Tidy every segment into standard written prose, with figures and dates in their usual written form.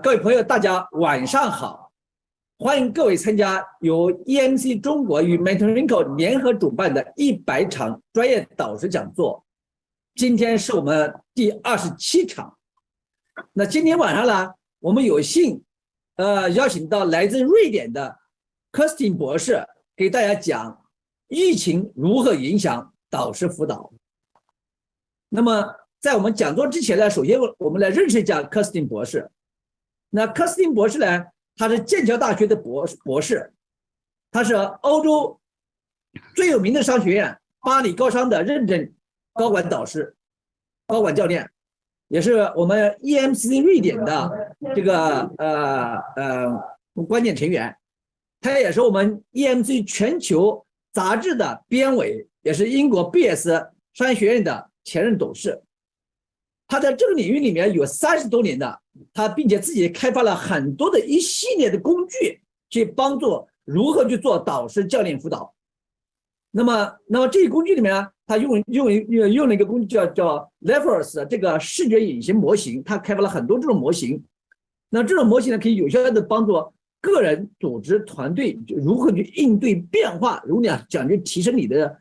各位朋友，大家晚上好！欢迎各位参加由 EMCC 中国与 MentoringCo 联合主办的100场专业导师讲座。今天是我们第27场。那今天晚上呢，我们有幸邀请到来自瑞典的 Kerstin 博士给大家讲疫情如何影响导师辅导。那么在我们讲座之前呢，首先我们来认识一下 Kerstin 博士。那 Kerstin 博士呢，他是剑桥大学的博士，他是欧洲最有名的商学院巴黎高商的认证高管导师、高管教练，也是我们 EMCC 瑞典的这个关键成员。他也是我们 EMCC 全球杂志的编委，也是英国 BS 商业学院的前任董事。他在这个领域里面有30多年的，他并且自己开发了很多的一系列的工具，去帮助如何去做导师教练辅导。那么这些工具里面呢，他用了一个工具叫 Lephorus 这个视觉隐形模型，他开发了很多这种模型。那这种模型呢，可以有效的帮助个人、组织、团队如何去应对变化。如果你讲究提升你的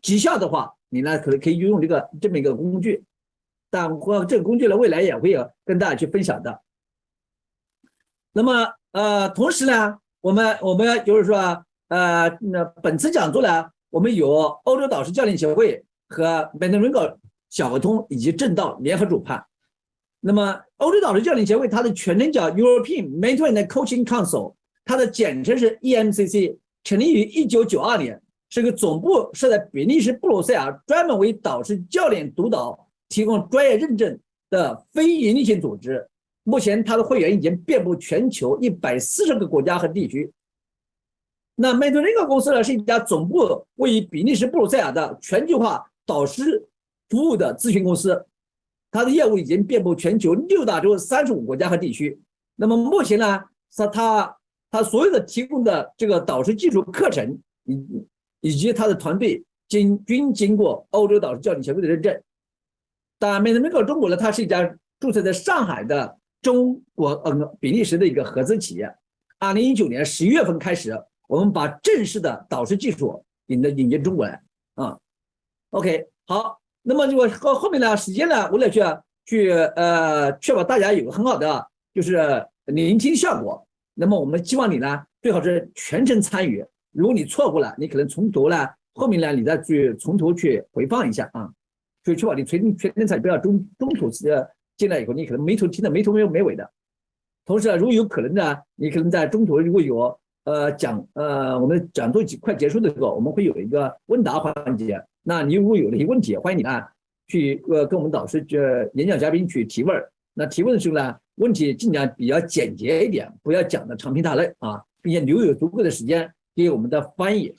绩效的话，你呢可以用这么一个工具。但这个工具呢，未来也会跟大家去分享的。那么同时呢，我们就是说本次讲座呢，我们有欧洲导师教练协会和 MentoringCo 小合通以及正道联合主办。那么欧洲导师教练协会它的全称叫 European Mentoring and Coaching Council， 它的简称是 EMCC， 成立于1992年，是个总部设在比利时布鲁塞尔，专门为导师教练督导提供专业认证的非营利性组织。目前它的会员已经遍布全球140个国家和地区。那 MentoringCo 公司呢，是一家总部位于比利时布鲁塞尔的全球化导师服务的咨询公司，它的业务已经遍布全球6大洲35国家和地区。那么目前呢，它所有的提供的这个导师技术课程以及它的团队均经过欧洲导师教练协会的认证。当然 MentoringCo 中国呢，它是一家注册在上海的中国比利时的一个合资企业。2019年11月份开始，我们把正式的导师技术引进中国来啊。OK， 好，那么这个后面呢，时间呢，我来去确保大家有个很好的就是聆听效果。那么我们希望你呢，最好是全程参与。如果你错过了，你可能从头呢，后面呢，你再去从头去回放一下啊。所以确保你全程参与，不要中途进来以后，你可能听得没头没尾的。同时呢，如果有可能呢，你可能在中途如果有我们讲座快结束的时候，我们会有一个问答环节。那你如果有了一些问题，欢迎你呢去跟我们导师演讲嘉宾去提问。那提问的时候呢，问题尽量比较简洁一点，不要讲的长篇大论啊，并且留有足够的时间给我们的翻译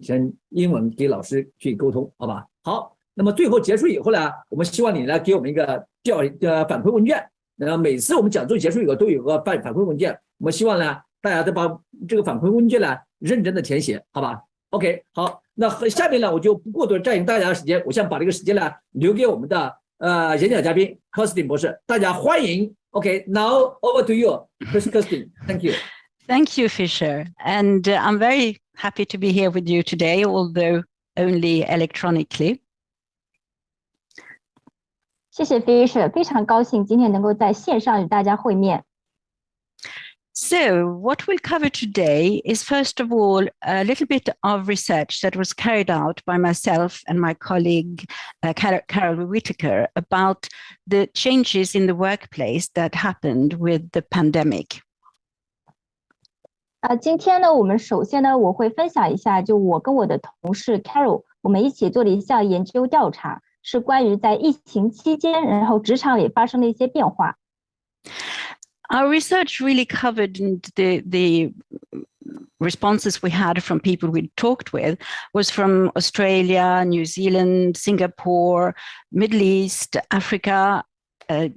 成英文给老师去沟通，好吧？好。那么最后结束以后呢，我们希望你呢给我们一个反馈问卷。每次我们讲座结束以后都有个反馈问卷，我们希望呢大家都把这个反馈问卷呢认真的填写，好吧 ？OK， 好，那下面呢我就不过多占用大家的时间，我想把这个时间呢留给我们的演讲嘉宾 Kerstin 博士，大家欢迎。OK，now over to you, Kerstin. Thank you. Thank you, Fisher. And I'm very happy to be here with you today, although only electronically. 谢谢 Fisher， 非常高兴今天能够在线上与大家会面。So what we'll cover today is, first of all, a little bit of research that was carried out by myself and my colleague, Carol Whitaker, about the changes in the workplace that happened with the pandemic. 今天呢，我们首先呢，我会分享一下，就我跟我的同事 Carol， 我们一起做了一项研究调查。是关于在疫情期间，然后职场里发生的一些变化。Our research really covered the responses we had from people we talked with was from Australia, New Zealand, Singapore, Middle East, Africa,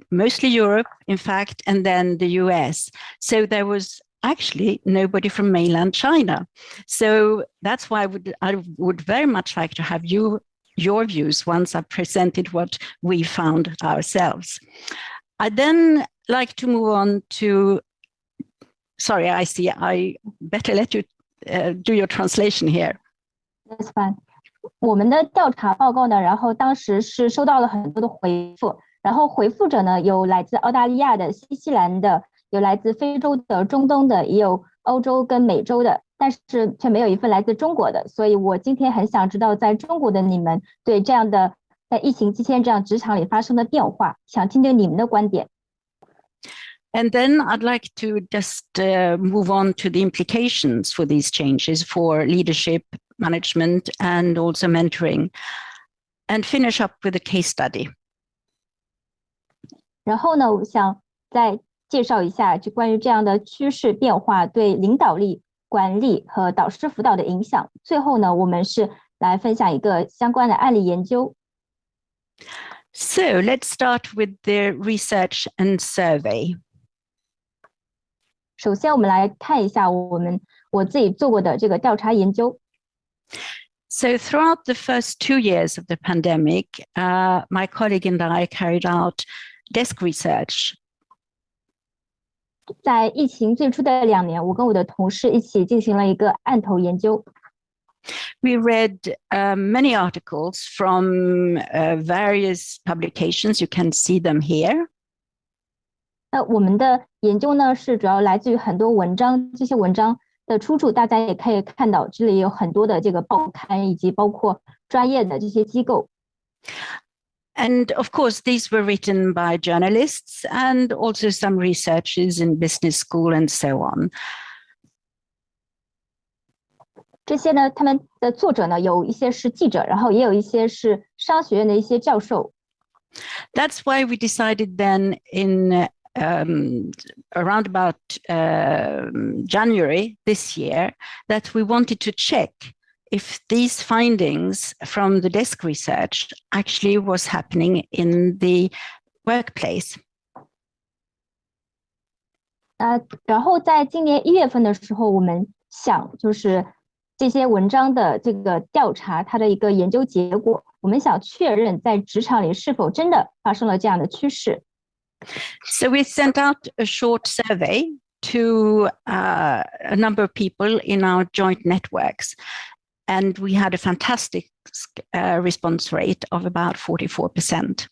mostly Europe, in fact, and then the US. So there was actually nobody from mainland China. So that's why I would very much like to have your views once I've presented what we found ourselves. I then like to move on to, sorry, I see, I better let you do your translation here. That's fine. 我们的调查报告呢，然后当时是收到了很多的回复，然后回复者呢有来自澳大利亚的、新西兰的，有来自非洲的、中东的，也有欧洲跟美洲的，但是却没有一份来自中国的。所以我今天很想知道，在中国的你们对这样的在疫情期间这样职场里发生的变化，想听听你们的观点。And then I'd like to just move on to the implications for these changes for leadership, management, and also mentoring, and finish up with a case study. 然后呢，我想再介绍一下，就关于这样的趋势变化对领导力、管理和导师辅导的影响。最后呢，我们是来分享一个相关的案例研究。So let's start with the research and survey. 首先，我们来看一下我自己做过的这个调查研究。So throughout the first 2 years of the pandemic, my colleague and I carried out desk research. 在疫情最初的2年，我跟我的同事一起进行了一个案头研究。We read many articles from various publications. You can see them here. 那我们的研究呢，是主要来自于很多文章，这些文章的出处大家也可以看到，这里有很多的这个报刊，以及包括专业的这些机构。And of course, these were written by journalists and also some researchers in business school and so on. 这些呢，他们的作者呢，有一些是记者，然后也有一些是商学院的一些教授。That's why we decided then in around about January this year that we wanted to check if these findings from the desk research actually was happening in the workplace. 然后在今年1月份的时候，我们想就是这些文章的这个调查，它的一个研究结果，我们想确认在职场里是否真的发生了这样的趋势。So we sent out a short survey to a number of people in our joint networks, and we had a fantastic response rate of about 44%.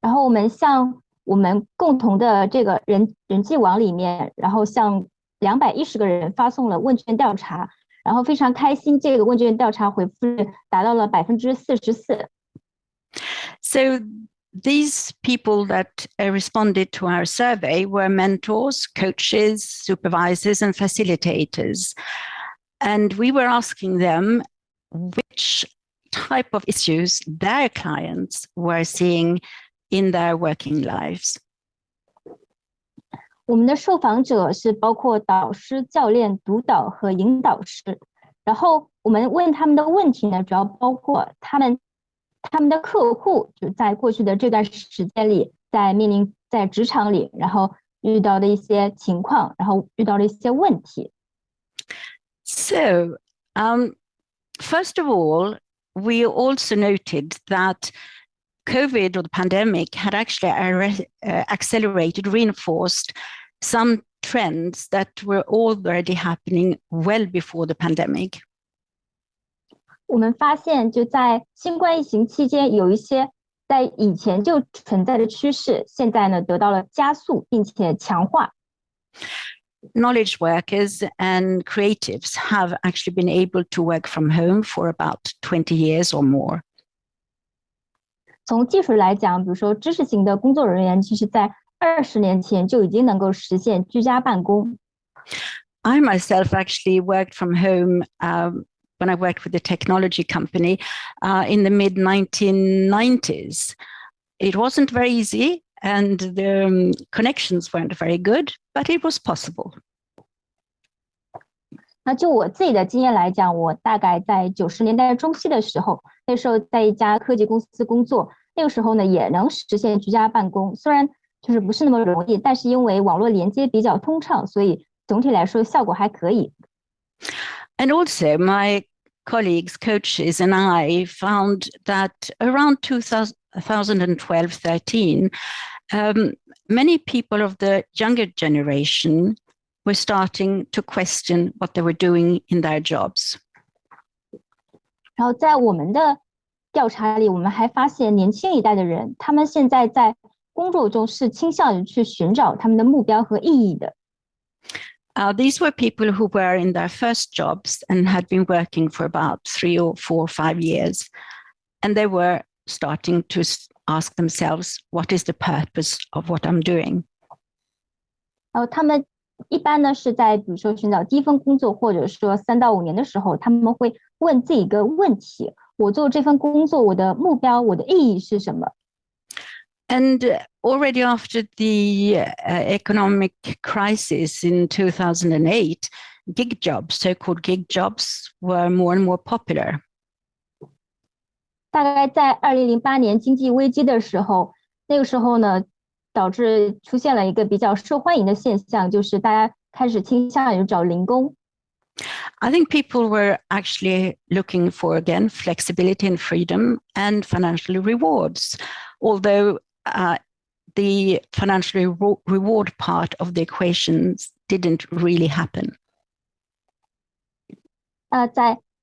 然后我们向我们共同的这个人际网里面，然后向210个人发送了问卷调查，然后非常开心，这个问卷调查回复达到了44%。So these people that responded to our survey were mentors, coaches, supervisors, and facilitators. And we were asking them which type of issues their clients were seeing in their working lives. 我们的受访者是包括导师、教练、督导和引导师。然后我们问他们的问题呢，主要包括他们的客户就在过去的这段时间里，在职场里，然后遇到的一些情况，然后遇到的一些问题。So, first of all, we also noted that COVID or the pandemic had actually accelerated, reinforced some trends that were already happening well before the pandemic. 我们发现，就在新冠疫情期间，有一些在以前就存在的趋势，现在呢得到了加速，并且强化。Knowledge workers and creatives have actually been able to work from home for about 20 years or more. 从技术来讲，比如说知识型的工作人员，其实在20年前就已经能够实现居家办公。I myself actually worked from home when I worked with a technology company in the mid-1990s. It wasn't very easy and the connections weren't very good, but it was possible. 那就我自己的经验来讲，我大概在90年代中期的时候，那时候在一家科技公司工作，那个时候呢也能实现居家办公，虽然就是不是那么容易，但是因为网络连接比较通畅，所以总体来说效果还可以。And also my colleagues, coaches, and I found that around 2012-13, many people of the younger generation were starting to question what they were doing in their jobs. 然后在我们的调查里，我们还发现年轻一代的人，他们现在在工作中是倾向于去寻找他们的目标和意义的。These were people who were in their first jobs and had been working for about 3 or 4 or 5 years. And they were starting to ask themselves, what is the purpose of what I'm doing? 他们一般呢是在比如说寻找第一份工作，或者说3到5年的时候，他们会问自己一个问题：我做这份工作，我的目标，我的意义是什么？ And already after the economic crisis in 2008, gig jobs, so-called gig jobs, were more and more popular. 大概在2008年经济危机的时候，那个时候呢，导致出现了一个比较受欢迎的现象，就是大家开始倾向于找零工。I think people were actually looking for, again, flexibility and freedom and financial rewards, although the financial reward part of the equations didn't really happen.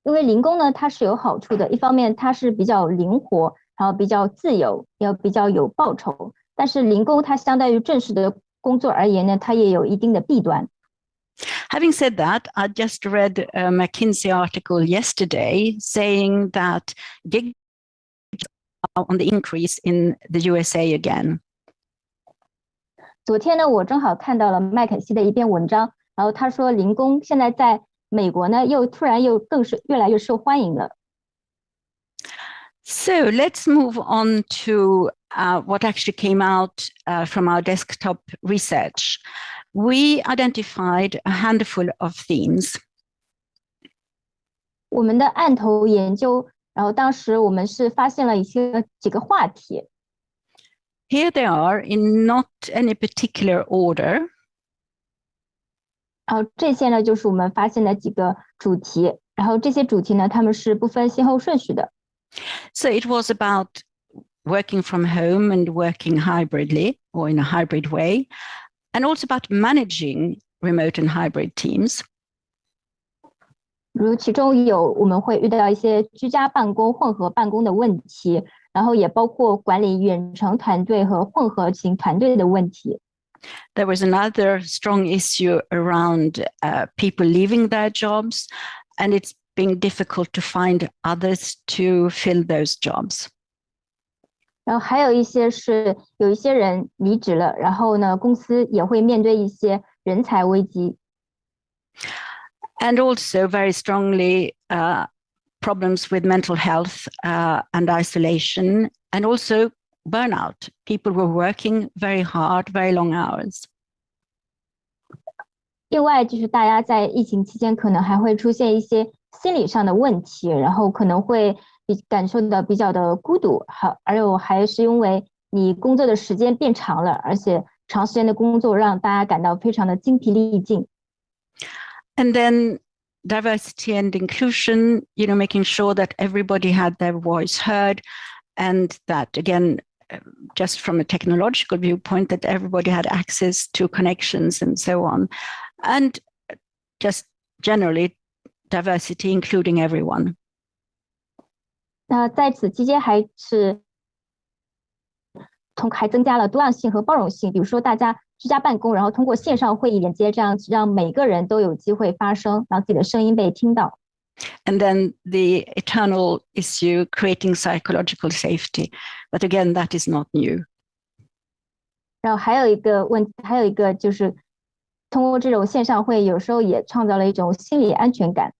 因为零工呢，它是有好处的，一方面它是比较灵活，然后比较自由，也比较有报酬。但是零工它相对于正式的工作而言呢，它也有一定的弊端。Having said that, I just read a McKinsey article yesterday saying that gig are on the increase in the USA again. 昨天呢，我正好看到了麦肯锡的一篇文章，然后他说零工现在在美国呢，突然更是越来越受欢迎了。So let's move on to what actually came out from our desktop research. We identified a handful of themes. 我们的案头研究，然后当时我们是发现了几个话题。Here they are in not any particular order. 然后这些呢，就是我们发现的几个主题。然后这些主题呢，它们是不分先后顺序的。So it was about working from home and working hybridly or in a hybrid way, and also about managing remote and hybrid teams. 如其中我们会遇到一些居家办公、混合办公的问题，然后也包括管理远程团队和混合型团队的问题。There was another strong issue around people leaving their jobs, and it's been difficult to find others to fill those jobs. 然后还有一些人离职了，然后呢，公司也会面对一些人才危机。And also very strongly problems with mental health and isolation, and also burnout. People were working very hard, very long hours. 另外就是大家在疫情期间可能还会出现一些心理上的问题，然后可能会感受到比较的孤独，还是因为你工作的时间变长了，而且长时间的工作让大家感到非常的精疲力尽。And then diversity and inclusion, making sure that everybody had their voice heard, and that, again, just from a technological viewpoint, that everybody had access to connections and so on. And just generally diversity, including everyone. 那在此期间还增加了多样性和包容性，比如说大家居家办公，然后通过线上会议连接，这样让每个人都有机会发声，让自己的声音被听到。And then the eternal issue, creating psychological safety. But again, that is not new. 然后还有一个就是通过这种线上会，有时候也创造了一种心理安全感。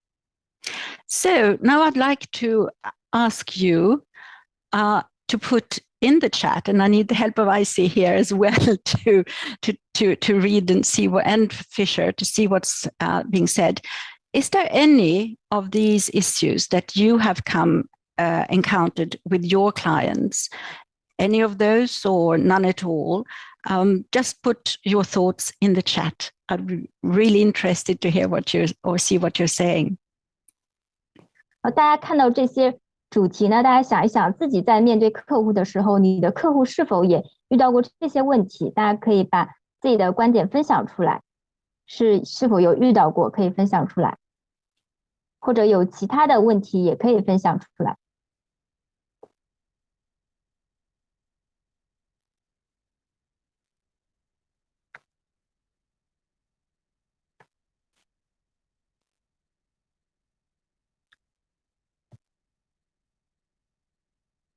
So now I'd like to ask you to put in the chat, and I need the help of IC here as well to read and see and Fisher to see what's being said. Is there any of these issues that you have encountered with your clients? Any of those or none at all? Just put your thoughts in the chat. I'd be really interested to hear see what you're saying. 大家看到这些主题呢，大家想一想，自己在面对客户的时候，你的客户是否也遇到过这些问题？大家可以把自己的观点分享出来，是否有遇到过，可以分享出来，或者有其他的问题也可以分享出来。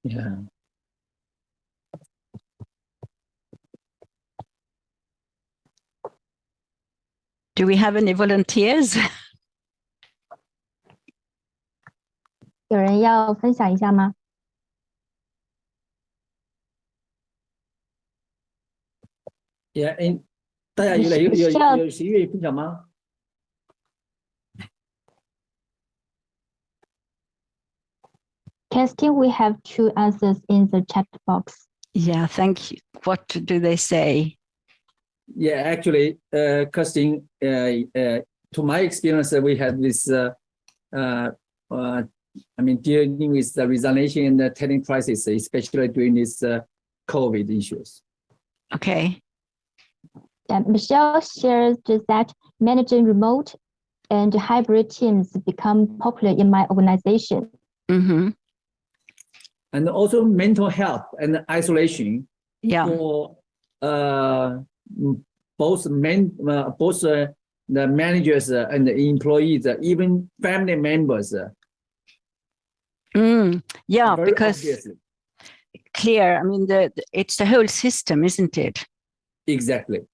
Yeah. Do we have any volunteers? 有人要分享一下吗？ Yeah. 大家有谁愿意分享吗？ Kerstin, we have 2 answers in the chat box. Yeah, thank you. What do they say? Yeah, actually, Kerstin, to my experience, we had this, dealing with the resignation and the talent crisis, especially during this COVID issues. Okay. Michelle shares just that managing remote and hybrid teams become popular in my organization. Mm-hmm. And also mental health and isolation. Yeah. For both the managers and the employees, even family members. Yeah, because obviously. Clear. I mean, it's the whole system, isn't it? Exactly.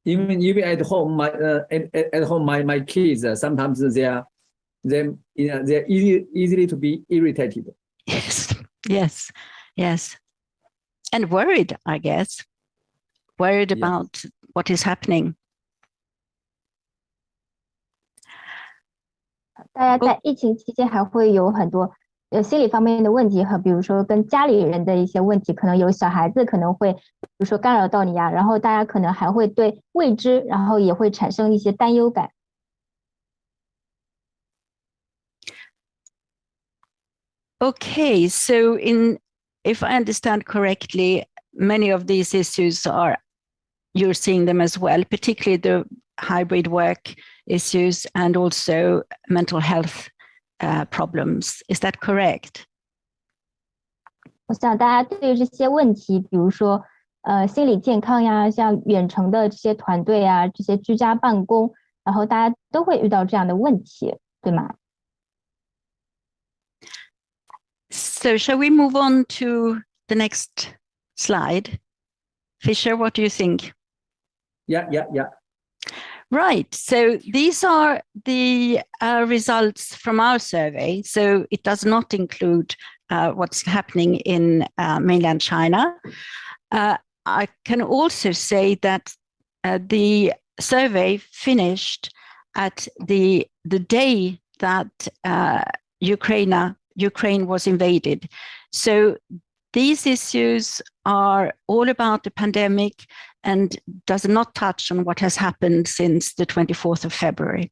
Even at home, my kids sometimes they're easily to be irritated. Yes, and worried, I guess. Worried about what is happening. 大家在疫情期间还会有很多心理方面的问题，和比如说跟家里人的一些问题，可能有小孩子可能会，比如说干扰到你呀，然后大家可能还会对未知，然后也会产生一些担忧感。Okay, so if I understand correctly, many of these issues you're seeing them as well, particularly the hybrid work issues and also mental health problems. Is that correct? 我想大家对这些问题，比如说心理健康呀，像远程的这些团队啊，这些居家办公，然后大家都会遇到这样的问题，对吗？ So shall we move on to the next slide? Fisher, what do you think? Yeah. Right. So these are the results from our survey. So it does not include what's happening in mainland China. I can also say that the survey finished at the day that Ukraine was invaded. So these issues are all about the pandemic and does not touch on what has happened since the 24th of February.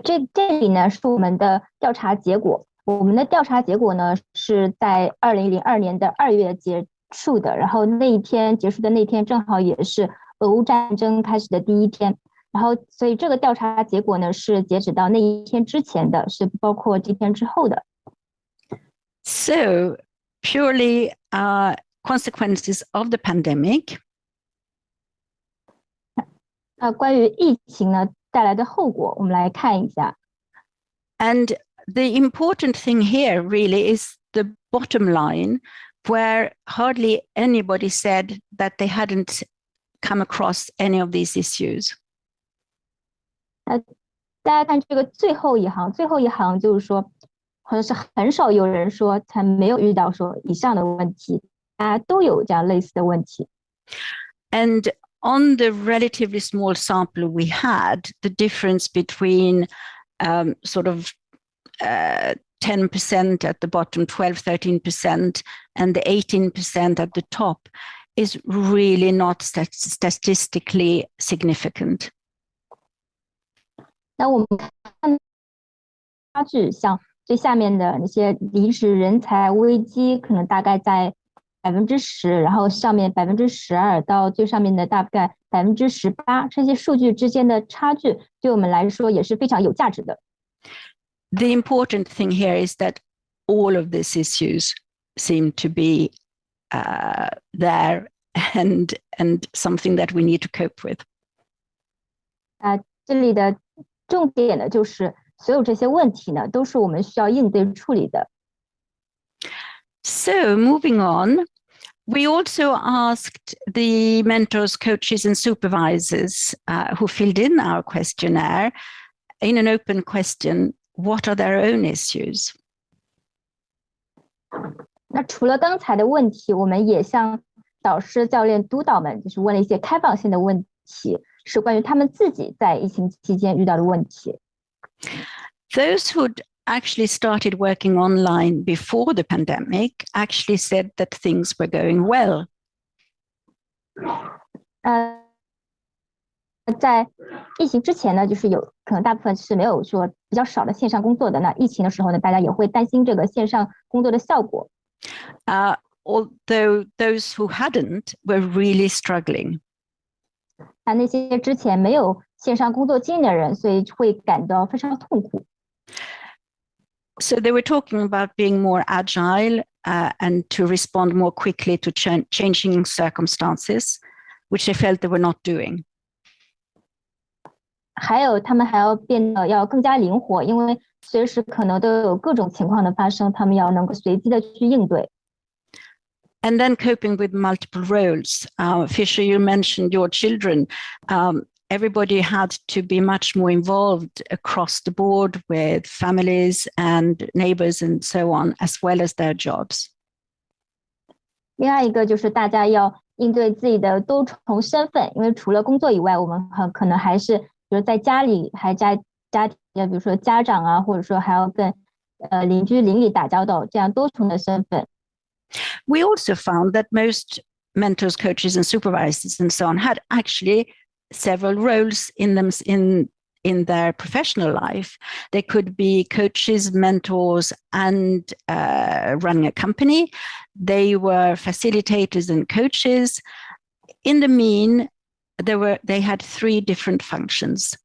这里呢是我们的调查结果。我们的调查结果呢是在2002年的2月结束的，然后那一天结束的那天正好也是俄乌战争开始的第一天。然后，所以这个调查结果呢是截止到那一天之前的，是不包括这天之后的。So purely consequences of the pandemic. 关于疫情呢带来的后果，我们来看一下。And the important thing here really is the bottom line, where hardly anybody said that they hadn't come across any of these issues. 大家看这个最后一行就是说，好像是很少有人说他没有遇到说以上的问题，大家都有这样类似的问题。And on the relatively small sample we had, the difference between sort of 10% at the bottom, 12-13%, and the 18% at the top is really not statistically significant. 那我们看距，像最下面的那些离职人才危机，可能大概在10%，然后上面12%到最上面的大概18%，这些数据之间的差距对我们来说也是非常有价值的。The important thing here is that all of these issues seem to be there and something that we need to cope with. 这里的重点呢，就是所有这些问题呢，都是我们需要应对处理的。So moving on, we also asked the mentors, coaches, and supervisors who filled in our questionnaire in an open question, what are their own issues? 那除了刚才的问题，我们也向导师、教练、督导们就是问了一些开放性的问题，是关于他们自己在疫情期间遇到的问题。Those who'd actually started working online before the pandemic actually said that things were going well. 在疫情之前呢，就是有可能大部分是没有说比较少的线上工作的。那疫情的时候呢，大家也会担心这个线上工作的效果。Although those who hadn't were really struggling. 那些之前没有线上工作经验的人，所以会感到非常痛苦。So they were talking about being more agile and to respond more quickly to changing circumstances, which they felt they were not doing. 还有他们还要变得要更加灵活，因为随时可能都有各种情况的发生，他们要能够随机的去应对。And then coping with multiple roles. Fisher, you mentioned your children. Everybody had to be much more involved across the board with families and neighbors and so on, as well as their jobs. 另外一个就是大家要应对自己的多重身份，因为除了工作以外，我们可能还是比如在家里还家庭，比如说家长啊，或者说还要跟邻居邻里打交道，这样多重的身份。We also found that most mentors, coaches, and supervisors and so on had actually several roles in them in their professional life. They could be coaches, mentors, and running a company. They were facilitators and coaches. In the mean, they had 3 different functions.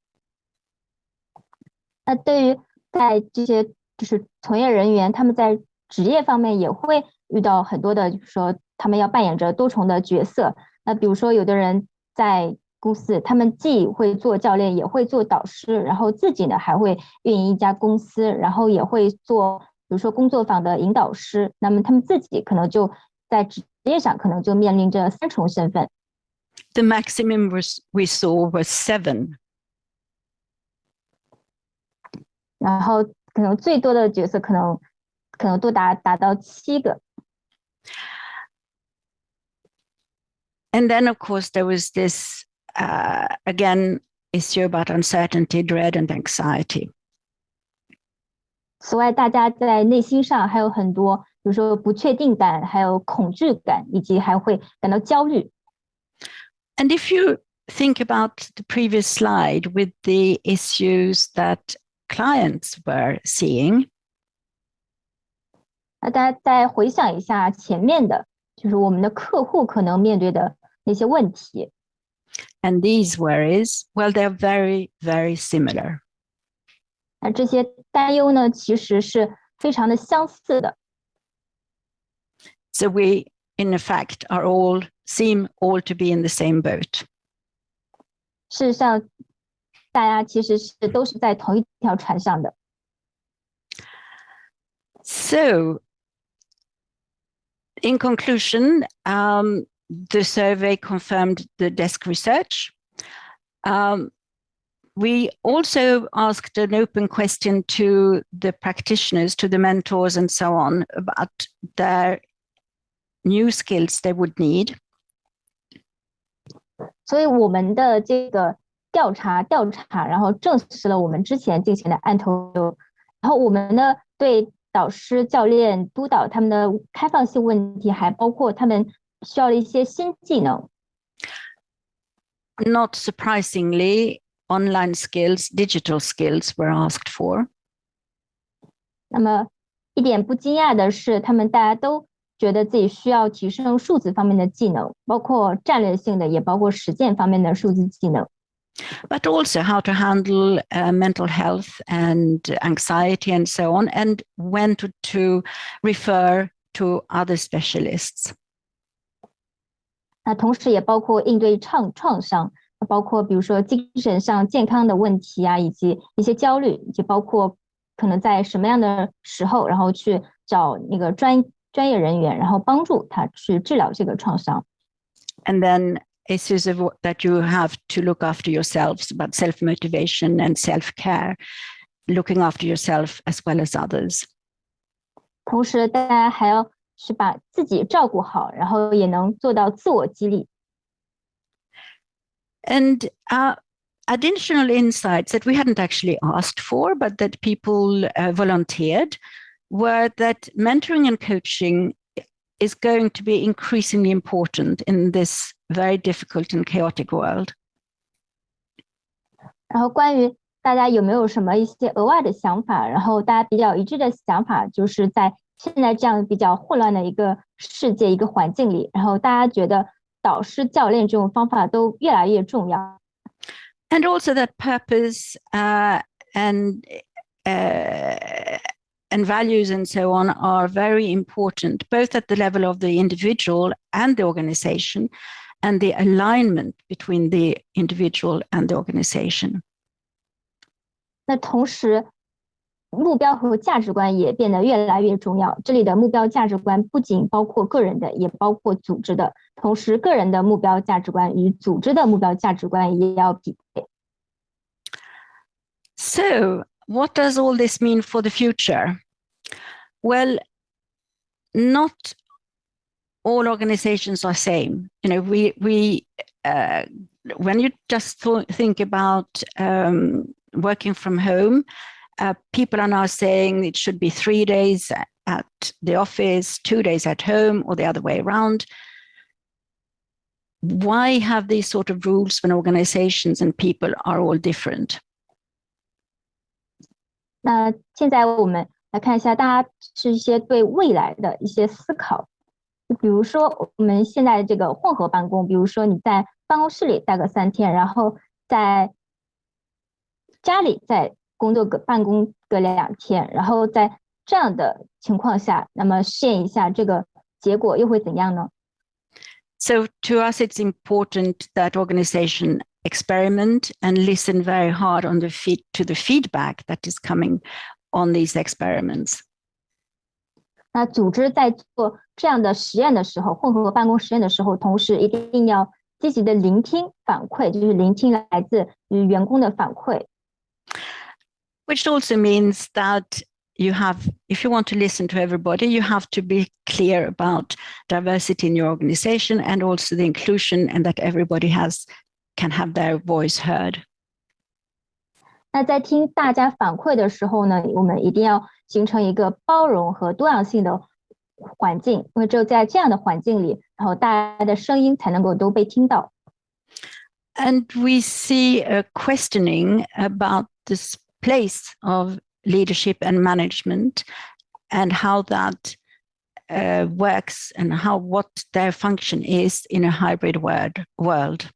那对于在这些就是从业人员，他们在职业方面也会遇到很多的，就是说他们要扮演着多重的角色。那比如说有的人在公司，他们既会做教练，也会做导师，然后自己呢还会运营一家公司，然后也会做比如说工作坊的引导师。那么他们自己可能就在职业上可能就面临着3重身份。The maximum we saw was 7. 然后可能最多的角色可能多达到7个。And then, of course, there was this, again, issue about uncertainty, dread, and anxiety. 此外，大家在内心上还有很多，比如说不确定感，还有恐惧感，以及还会感到焦虑。And if you think about the previous slide with the issues that clients were seeing, 那大家再回想一下前面的，就是我们的客户可能面对的那些问题。And these worries, well, they're very, very similar. 那这些担忧呢，其实是非常的相似的。So we, in effect, seem all to be in the same boat. 事实上，大家其实都是在同一条船上的。So, in conclusion, the survey confirmed the desk research. We also asked an open question to the practitioners, to the mentors and so on, about their new skills they would need. 所以我们的这个调查，然后证实了我们之前进行的案头，然后我们呢对导师、教练、督导他们的开放性问题，还包括他们需要的一些新技能。Not surprisingly, online skills, digital skills were asked for. 那么一点不惊讶的是，他们大家都觉得自己需要提升数字方面的技能，包括战略性的，也包括实践方面的数字技能。But also how to handle mental health and anxiety and so on, and when to refer to other specialists. 那同时也包括应对创伤，包括比如说精神上健康的问题啊，以及一些焦虑，以及包括可能在什么样的时候，然后去找那个专业人员，然后帮助他去治疗这个创伤。And then issues of that you have to look after yourselves, about self-motivation and self-care, looking after yourself as well as others. 同时大家还要是把自己照顾好，然后也能做到自我激励。And additional insights that we hadn't actually asked for, but that people volunteered, were that mentoring and coaching is going to be increasingly important in this very difficult and chaotic world. 然后关于大家有没有什么一些额外的想法，然后大家比较一致的想法，就是在现在这样比较混乱的一个世界一个环境里，然后大家觉得导师教练这种方法都越来越重要。And also that purpose and values and so on are very important, both at the level of the individual and the organization, and the alignment between the individual and the organization. 那同时目标和价值观也变得越来越重要，这里的目标价值观不仅包括个人的，也包括组织的，同时个人的目标价值观与组织的目标价值观也要匹配。So what does all this mean for the future? Well, not all organizations are same. You know, we when you just think about working from home, people are now saying it should be 3 days at the office, 2 days at home, or the other way around. Why have these sort of rules when organizations and people are all different? 那现在我们来看一下，大家是一些对未来的一些思考。就比如说我们现在这个混合办公，比如说你在办公室里待个3天，然后在家里再办公个2天，然后在这样的情况下，那么试验一下这个结果又会怎样呢？ So to us, it's important that organization experiment and listen very hard on to the feedback that is coming on these experiments. 那组织在做这样的实验的时候，混合办公实验的时候，同时一定要积极的聆听反馈，就是聆听来自于员工的反馈。Which also means that if you want to listen to everybody, you have to be clear about diversity in your organization and also the inclusion, and that everybody can have their voice heard. 那在听大家反馈的时候呢，我们一定要形成一个包容和多样性的环境，因为只有在这样的环境里，然后大家的声音才能够都被听到。And we see a questioning about this place of leadership and management and how that works and what their function is in a hybrid world.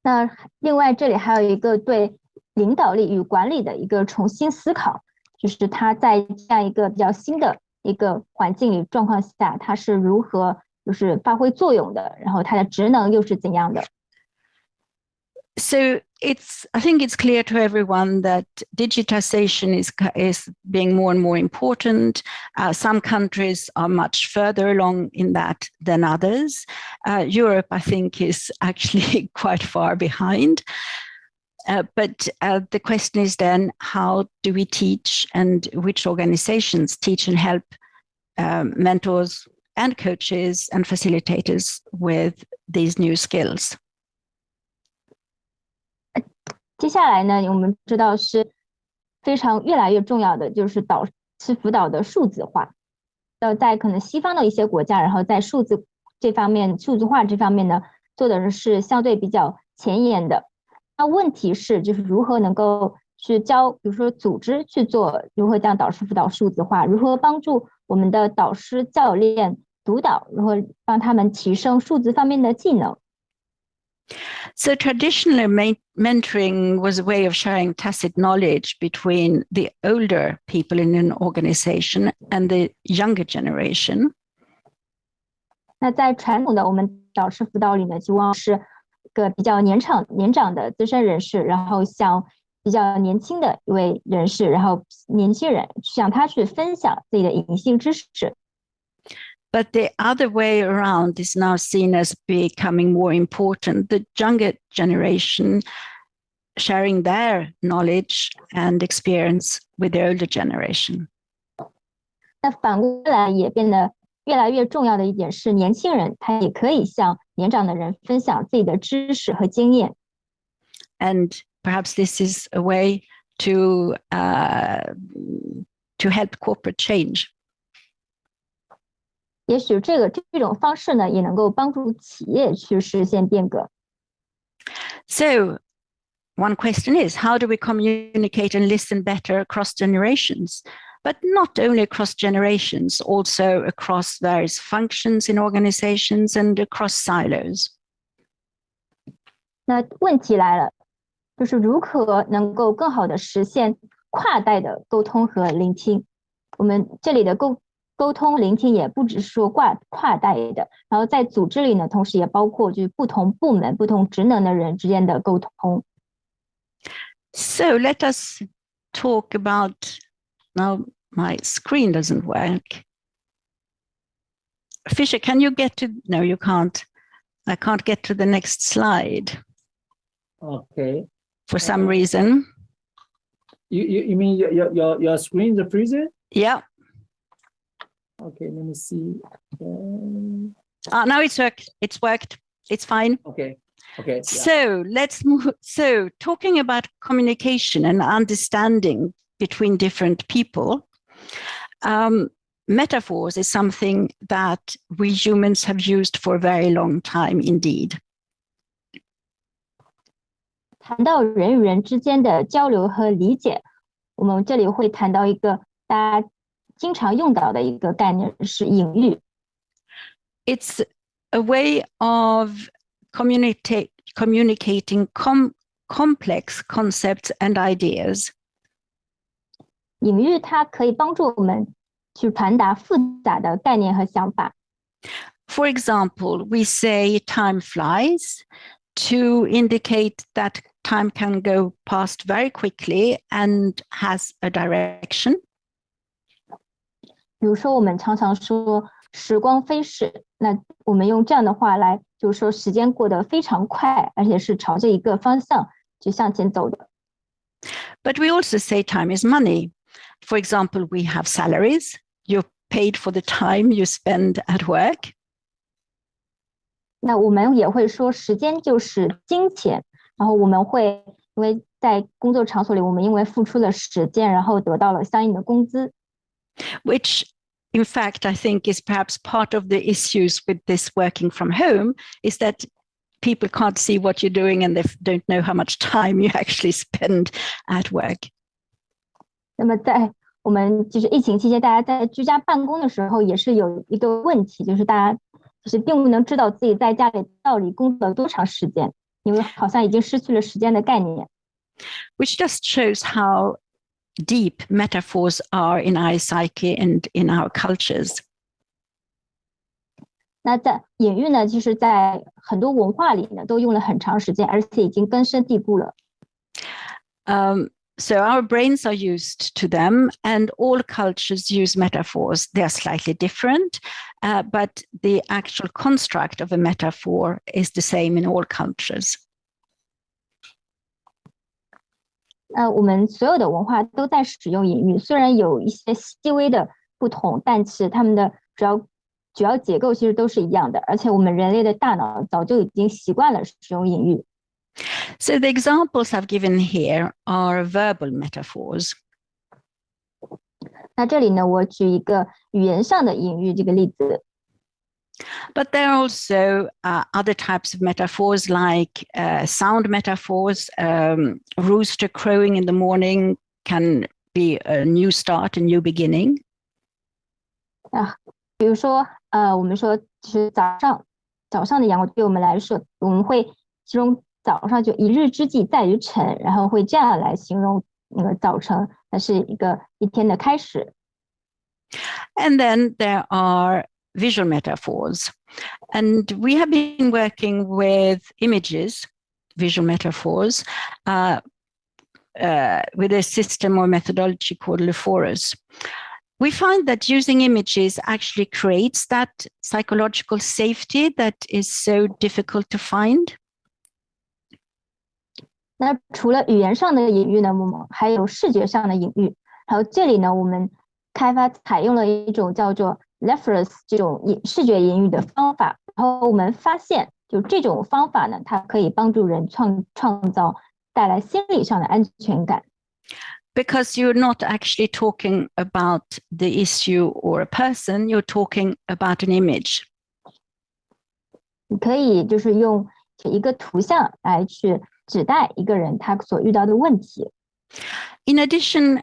那另外这里还有一个对领导力与管理的一个重新思考，就是他在这样一个比较新的一个环境里状况下，他是如何就是发挥作用的，然后他的职能又是怎样的。So I think it's clear to everyone that digitization is being more and more important. Some countries are much further along in that than others. Europe, I think, is actually quite far behind. But the question is then, how do we teach, and which organizations teach and help mentors and coaches and facilitators with these new skills? 接下来呢，我们知道是非常越来越重要的，就是导师辅导的数字化。在可能西方的一些国家，然后在数字化这方面呢，做的是相对比较前沿的。那问题是，就是如何能够去教，比如说组织去做如何将导师辅导数字化，如何帮助我们的导师、教练、督导，如何帮他们提升数字方面的技能。So traditionally, mentoring was a way of sharing tacit knowledge between the older people in an organization and the younger generation. 那在传统的我们导师辅导里呢，希望是个比较年长的资深人士，然后向比较年轻的一位人士，然后年轻人向他去分享自己的隐性知识。But the other way around is now seen as becoming more important. The younger generation sharing their knowledge and experience with the older generation. 那反过来也变得越来越重要的一点是，年轻人他也可以向年长的人分享自己的知识和经验。And perhaps this is a way to help corporate change. 也许这种方式呢，也能够帮助企业去实现变革。So, one question is, how do we communicate and listen better across generations? But not only across generations, also across various functions in organizations and across silos. 那问题来了，就是如何能够更好的实现跨代的沟通和聆听。我们这里的沟通聆听也不只是说跨代的，然后在组织里呢，同时也包括就是不同部门、不同职能的人之间的沟通。So let us talk about, now my screen doesn't work. Fisher, can you get to, no, you can't. I can't get to the next slide. Okay. For some reason. You mean your screen is freezing? Yeah. Okay, let me see. Now it's worked. It's fine. Okay. Yeah. So let's move. So talking about communication and understanding between different people, metaphors is something that we humans have used for a very long time indeed. 谈到人与人之间的交流和理解，我们这里会谈到一个大家经常用到的一个概念是隐喻。It's a way of communicating complex concepts and ideas. 隐喻它可以帮助我们去传达复杂的概念和想法。For example, we say time flies to indicate that time can go past very quickly and has a direction. 比如说我们常常说时光飞逝，那我们用这样的话来就是说时间过得非常快，而且是朝着一个方向去向前走的。But we also say time is money. For example, we have salaries. You're paid for the time you spend at work. 那我们也会说时间就是金钱，然后我们会因为在工作场所里，我们因为付出了时间，然后得到了相应的工资。Which, in fact, I think is perhaps part of the issues with this working from home, is that people can't see what you're doing and they don't know how much time you actually spend at work. 那么在我们就是疫情期间，大家在居家办公的时候，也是有一个问题，就是大家就是并不能知道自己在家里到底工作了多长时间，因为好像已经失去了时间的概念。Which just shows how deep metaphors are in our psyche and in our cultures. 那在隐喻呢，其实在很多文化里呢，都用了很长时间，而且已经根深蒂固了。So our brains are used to them, and all cultures use metaphors. They are slightly different, but the actual construct of a metaphor is the same in all cultures. 我们所有的文化都在使用隐喻，虽然有一些细微的不同，但是它们的主要结构其实都是一样的，而且我们人类的大脑早就已经习惯了使用隐喻。So the examples I've given here are verbal metaphors. 那这里呢，我举一个语言上的隐喻这个例子。But there are also other types of metaphors like sound metaphors. Rooster crowing in the morning can be a new start, a new beginning. 比如说我们说就是早上的阳光对我们来说，我们会形容早上就一日之计在于晨，然后会这样来形容那个早晨，那是一天的开始。And then there are visual metaphors. And we have been working with images, visual metaphors, with a system or methodology called Lephorus. We find that using images actually creates that psychological safety that is so difficult to find. 那除了语言上的隐喻呢，我们还有视觉上的隐喻。还有这里呢，我们采用了一种叫做 Lephorus 这种视觉隐喻的方法。然后我们发现，就这种方法呢，它可以帮助人创造带来心理上的安全感。Because you're not actually talking about the issue or a person, you're talking about an image. 你可以就是用一个图像来去指代一个人他所遇到的问题。In addition,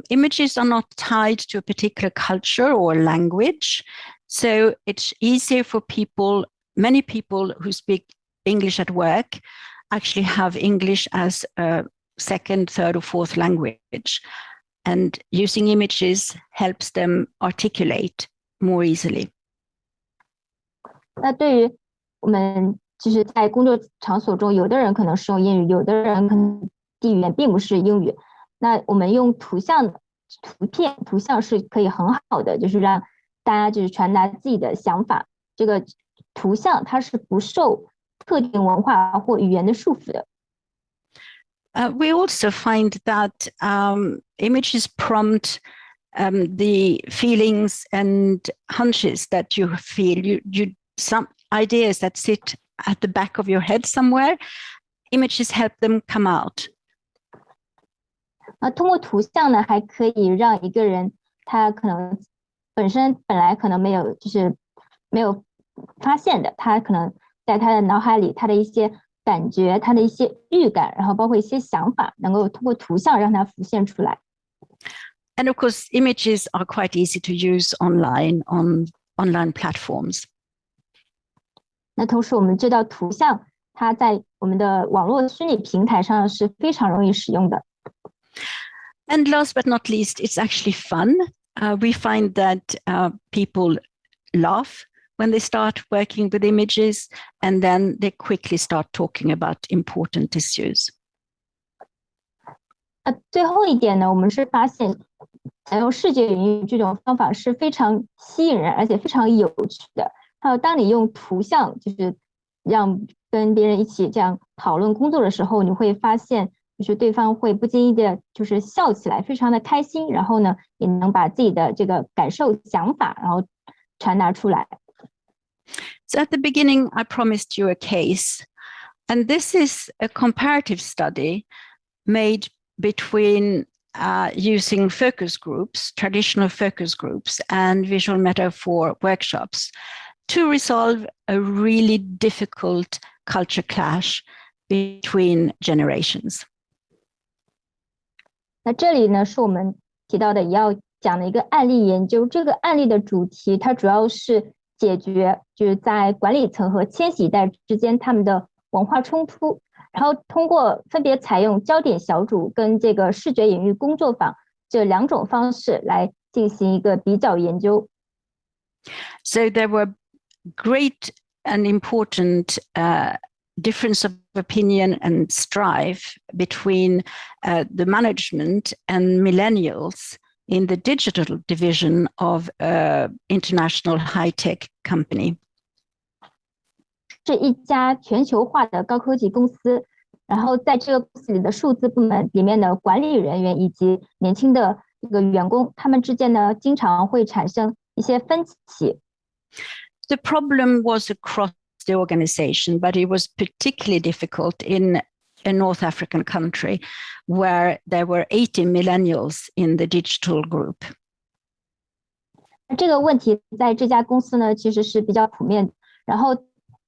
images are not tied to a particular culture or language, so it's easier for many people who speak English at work actually have English as a second, third, or fourth language, and using images helps them articulate more easily. 那对于我们就是在工作场所中，有的人可能使用英语，有的人可能第一语言并不是英语。那我们用图像是可以很好的，就是让大家就是传达自己的想法。这个图像它是不受特定文化或语言的束缚的。We also find that images prompt the feelings and hunches that you feel. Some ideas that sit at the back of your head somewhere, images help them come out. 通过图像呢，还可以让一个人他可能本来可能没有发现的，他可能在他的脑海里，他的一些感觉，他的一些预感，然后包括一些想法，能够通过图像让它浮现出来。And of course, images are quite easy to use online on online platforms. 那同时我们知道图像它在我们的网络虚拟平台上是非常容易使用的。And last but not least, it's actually fun. We find that people laugh when they start working with images, and then they quickly start talking about important issues. 最后一点呢，我们是发现用视觉隐喻这种方法是非常吸引人，而且非常有趣的。还有当你用图像就是让跟别人一起这样讨论工作的时候，你会发现就是对方会不经意的就是笑起来，非常的开心，然后呢也能把自己的这个感受想法然后传达出来。So at the beginning, I promised you a case, and this is a comparative study made between using focus groups, traditional focus groups, and visual metaphor workshops to resolve a really difficult culture clash between generations. 那这里呢是我们提到的也要讲的一个案例研究，这个案例的主题它主要是解决就是在管理层和千禧一代之间他们的文化冲突，然后通过分别采用焦点小组跟这个视觉隐喻工作坊这两种方式来进行一个比较研究。So there were great and important difference of opinion and strife between the management and millennials in the digital division of international high-tech company. 是一家全球化的高科技公司，然后在这个公司里的数字部门里面的管理人员以及年轻的这个员工，他们之间呢经常会产生一些分歧。The problem was across the organization, but it was particularly difficult in a North African country where there were 80 millennials in the digital group. 这个问题在这家公司呢其实是比较普遍的，然后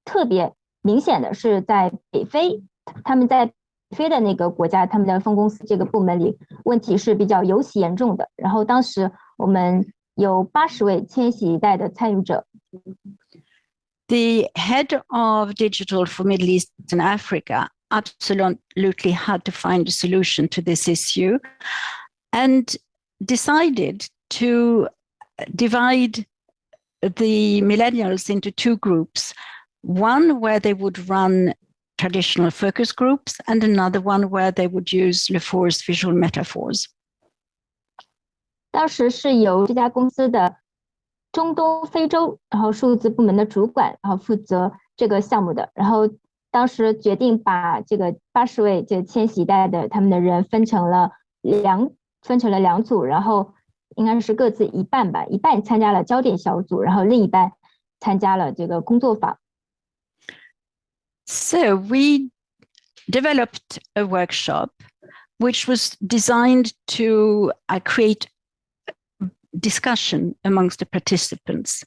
特别明显的是在北非，他们在北非的那个国家，他们的分公司这个部门里问题是比较尤其严重的。然后当时我们有80位千禧一代的参与者。The head of digital for Middle East and Africa absolutely had to find a solution to this issue and decided to divide the millennials into 2 groups, one where they would run traditional focus groups and another one where they would use Lephorus visual metaphors. 当时是由这家公司的中东非洲然后数字部门的主管然后负责这个项目的，然后当时决定把这个80位这千禧一代的他们的人分成了2组，然后应该是各自一半吧，一半参加了焦点小组，然后另一半参加了这个工作坊。So we developed a workshop which was designed to create discussion amongst the participants.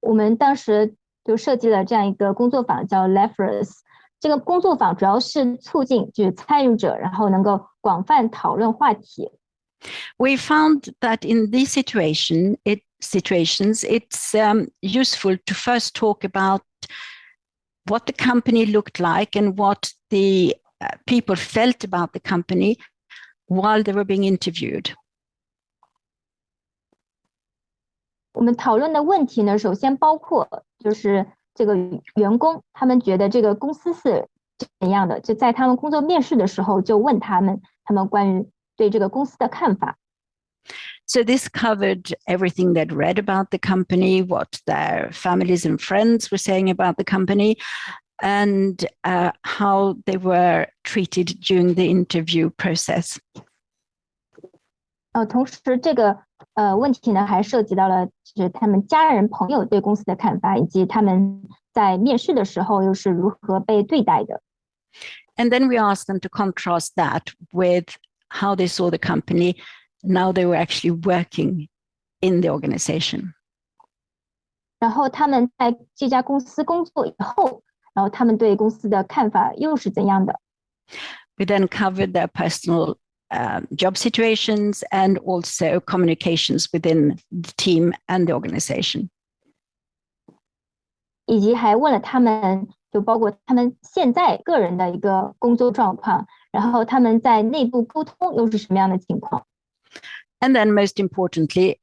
我们当时就设计了这样一个工作坊叫 Lephorus， 这个工作坊主要是促进就是参与者然后能够广泛讨论话题。We found that in these situations, it's useful to first talk about what the company looked like and what the people felt about the company while they were being interviewed. 我们讨论的问题呢，首先包括就是这个员工他们觉得这个公司是怎样的，就在他们工作面试的时候就问他们关于对这个公司的看法。So this covered everything they'd read about the company, what their families and friends were saying about the company, and how they were treated during the interview process. 同时这个问题呢，还涉及到了就是他们家人朋友对公司的看法，以及他们在面试的时候又是如何被对待的。And then we asked them to contrast that with how they saw the company now they were actually working in the organization. 然后他们在这家公司工作以后，然后他们对公司的看法又是怎样的？ We then covered their personal job situations and also communications within the team and the organization. 以及还问了他们，就包括他们现在个人的一个工作状况，然后他们在内部沟通又是什么样的情况？ And then most importantly,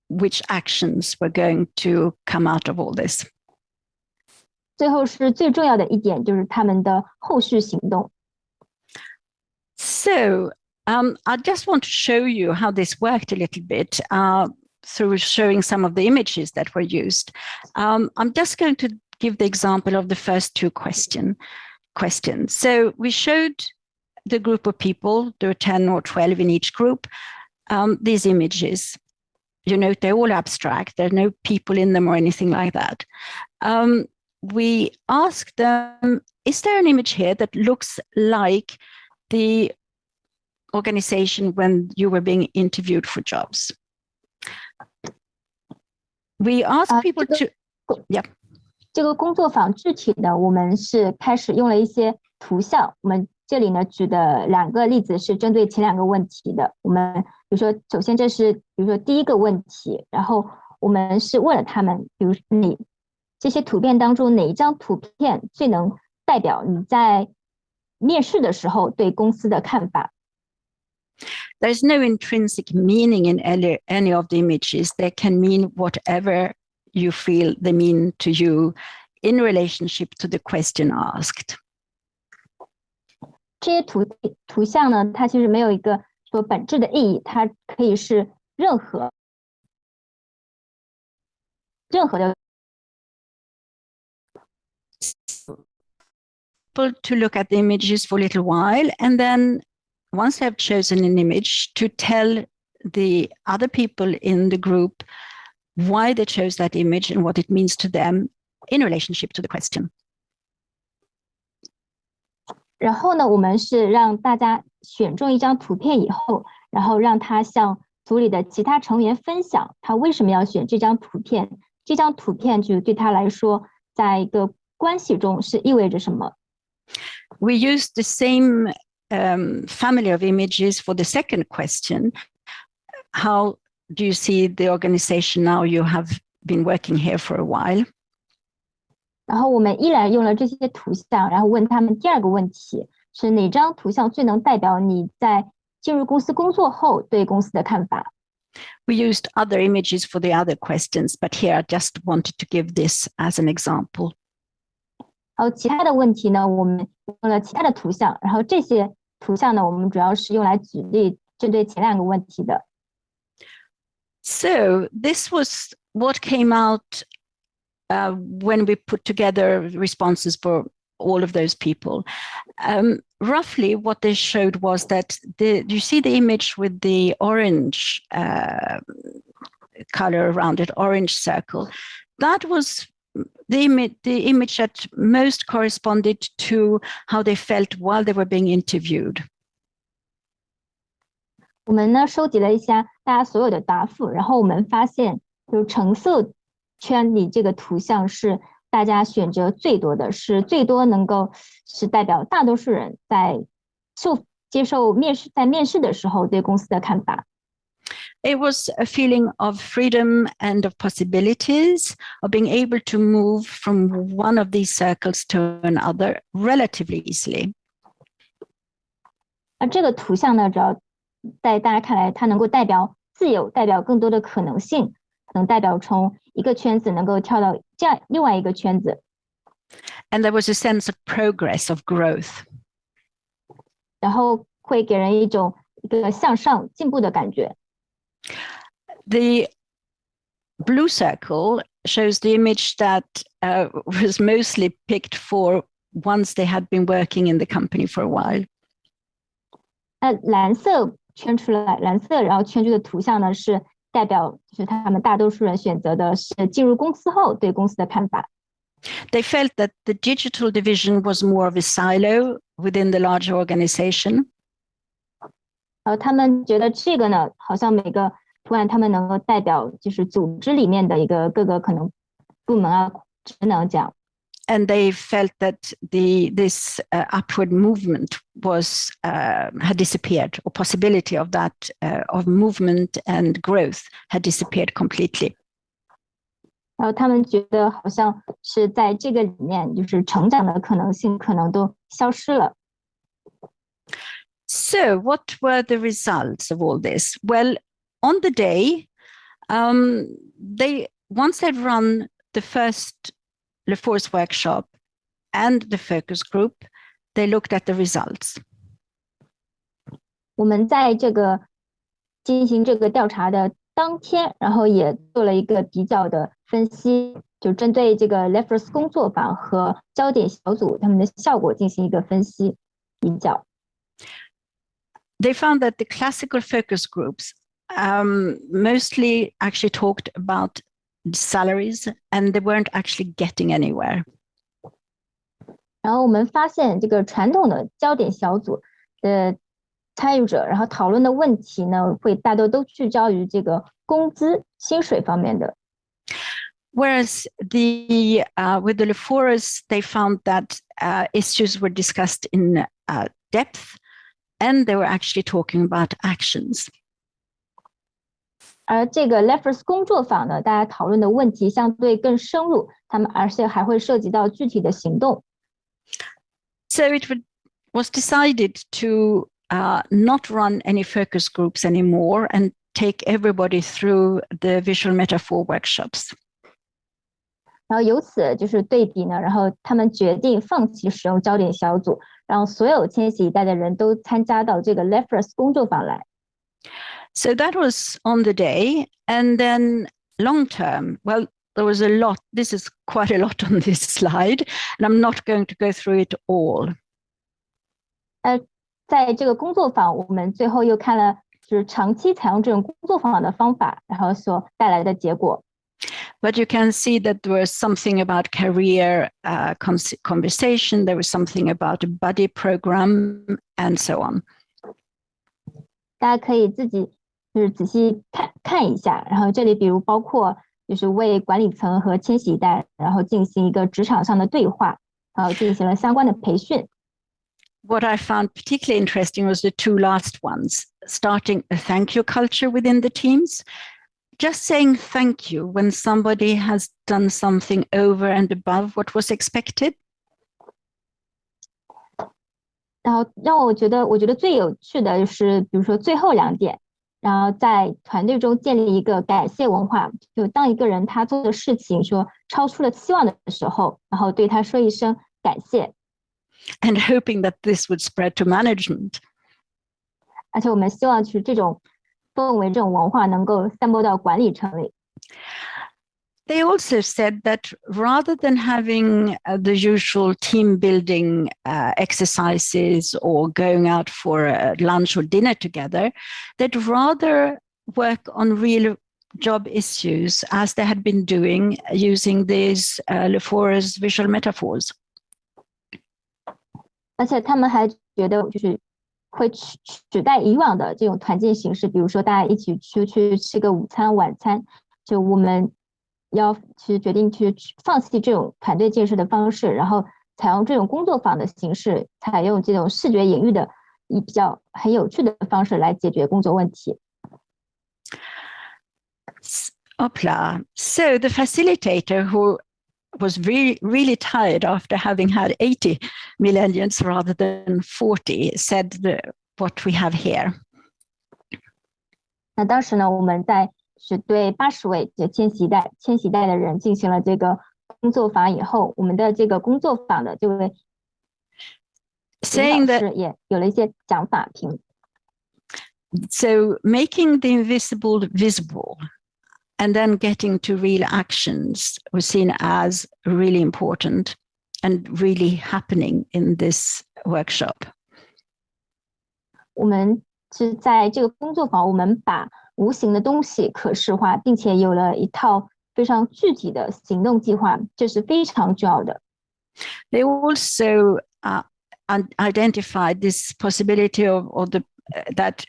which actions were going to come out of all this. 最后是最重要的一点，就是他们的后续行动。So I just want to show you how this worked a little bit through showing some of the images that were used. I'm just going to give the example of the first 2 questions. So we showed the group of people, there were 10 or 12 in each group, these images. You know, they're all abstract. There are no people in them or anything like that. We asked them, is there an image here that looks like the organization when you were being interviewed for jobs? We asked people to, yeah. 这个工作坊具体的，我们是开始用了一些图像。我们这里呢举的2个例子是针对前2个问题的。我们比如说，首先这是比如说第一个问题，然后我们是问了他们，比如这些图片当中哪一张图片最能代表你在面试的时候对公司的看法？ There's no intrinsic meaning in any of the images. They can mean whatever you feel they mean to you in relationship to the question asked. 这些图像呢，它其实没有一个说本质的意义，它可以是任何的。To look at the images for a little while, and then once they've chosen an image, to tell the other people in the group why they chose that image and what it means to them in relationship to the question. 然后呢，我们是让大家选中一张图片以后，然后让他向组里的其他成员分享他为什么要选这张图片，这张图片就对他来说，在一个关系中是意味着什么。We used the same family of images for the second question. How do you see the organization now? You have been working here for a while. 然后我们依然用了这些图像，然后问他们第二个问题是哪张图像最能代表你在进入公司工作后对公司的看法。We used other images for the other questions, but here I just wanted to give this as an example. 还有其他的问题呢，我们用了其他的图像，然后这些图像呢，我们主要是用来举例针对前两个问题的。So this was what came out when we put together responses for all of those people. Roughly what they showed was that you see the image with the orange color around it, orange circle. That was the image that most corresponded to how they felt while they were being interviewed. 我们呢收集了一下大家所有的答复，然后我们发现，就是橙色圈里这个图像是大家选择最多的，是最多能够是代表大多数人在接受面试的时候对公司的看法。It was a feeling of freedom and of possibilities, of being able to move from one of these circles to another relatively easily. 这个图像呢，主要在大家看来，它能够代表自由，代表更多的可能性，能代表从一个圈子能够跳到另外一个圈子。And there was a sense of progress, of growth. 然后会给人一个向上进步的感觉。The blue circle shows the image that was mostly picked for once they had been working in the company for a while. 蓝色圈出来，然后圈出的图像呢是代表就是他们大多数人选择的是进入公司后对公司的看法。They felt that the digital division was more of a silo within the larger organization. 他们觉得这个呢，好像每个图案他们能够代表就是组织里面的各个可能部门啊、职能这样。And they felt that this upward movement was had disappeared, or possibility of that of movement and growth had disappeared completely. 然后他们觉得好像是在这个里面，就是成长的可能性可能都消失了。So, what were the results of all this? Well, on the day, once they'd run the first Lephorus workshop and the focus group, they looked at the results. 我们在进行这个调查的当天，然后也做了一个比较的分析，就针对这个 Lephorus 工作坊和焦点小组他们的效果进行一个分析比较。They found that the classical focus groups mostly actually talked about salaries, and they weren't actually getting anywhere. 然后我们发现这个传统的焦点小组的参与者，然后讨论的问题呢，会大多都聚焦于这个工资、薪水方面的。Whereas with the Lephorus, they found that issues were discussed in depth, and they were actually talking about actions. 而这个 Lephorus 工作坊呢，大家讨论的问题相对更深入，他们而且还会涉及到具体的行动。So it was decided to not run any focus groups anymore and take everybody through the visual metaphor workshops. 然后由此就是对比呢，然后他们决定放弃使用焦点小组，让所有千禧一代的人都参加到这个 Lephorus 工作坊来。So that was on the day, and then long term, well, there was a lot. This is quite a lot on this slide, and I'm not going to go through it all. 在这个工作坊，我们最后又看了就是长期采用这种工作坊的方法，然后所带来的结果。But you can see that there was something about career conversation. There was something about a buddy program, and so on. 大家可以自己就是仔细看一下，然后这里比如包括就是为管理层和千禧一代，然后进行一个职场上的对话，然后进行了相关的培训。What I found particularly interesting was the two last ones, starting a thank you culture within the teams. Just saying thank you when somebody has done something over and above what was expected. 然后让我觉得最有趣的就是比如说最后2点，然后在团队中建立一个感谢文化，就当一个人他做的事情说超出了期望的时候，然后对他说一声感谢。And hoping that this would spread to management. 而且我们希望就是这种氛围、这种文化能够散播到管理层里。They also said that rather than having the usual team building exercises or going out for lunch or dinner together, they'd rather work on real job issues as they had been doing using these Lephorus visual metaphors. 而且他们还觉得就是会取代以往的这种团建形式，比如说大家一起出去吃个午餐、晚餐，就我们要去决定去放弃这种团队建设的方式，然后采用这种工作坊的形式，采用这种视觉隐喻的比较很有趣的方式来解决工作问题。Opla. So the facilitator who was really tired after having had 80 millennials rather than 40 said what we have here. 那当时呢，我们是对80位千禧一代的人进行了这个工作坊以后，我们的这个工作坊的这位saying that 也有了一些讲法评。So making the invisible visible and then getting to real actions was seen as really important and really happening in this workshop. 我们是在这个工作坊，我们把无形的东西可视化，并且有了一套非常具体的行动计划，这是非常重要的。They also identified this possibility of that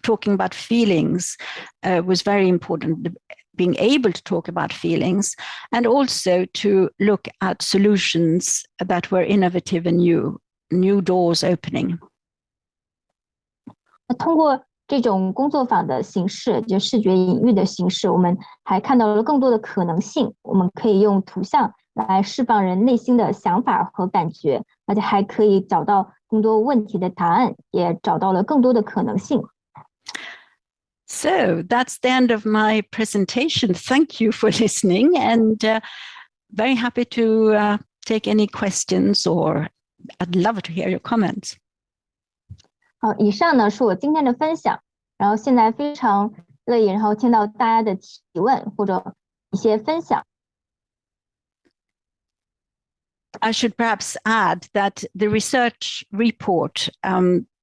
talking about feelings was very important, being able to talk about feelings, and also to look at solutions that were innovative and new doors opening. 通过这种工作坊的形式，就视觉隐喻的形式，我们还看到了更多的可能性。我们可以用图像来释放人内心的想法和感觉，而且还可以找到更多问题的答案，也找到了更多的可能性。So that's the end of my presentation. Thank you for listening, and very happy to take any questions, or I'd love to hear your comments. 好，以上呢是我今天的分享，然后现在非常乐意然后听到大家的提问或者一些分享。I should perhaps add that the research report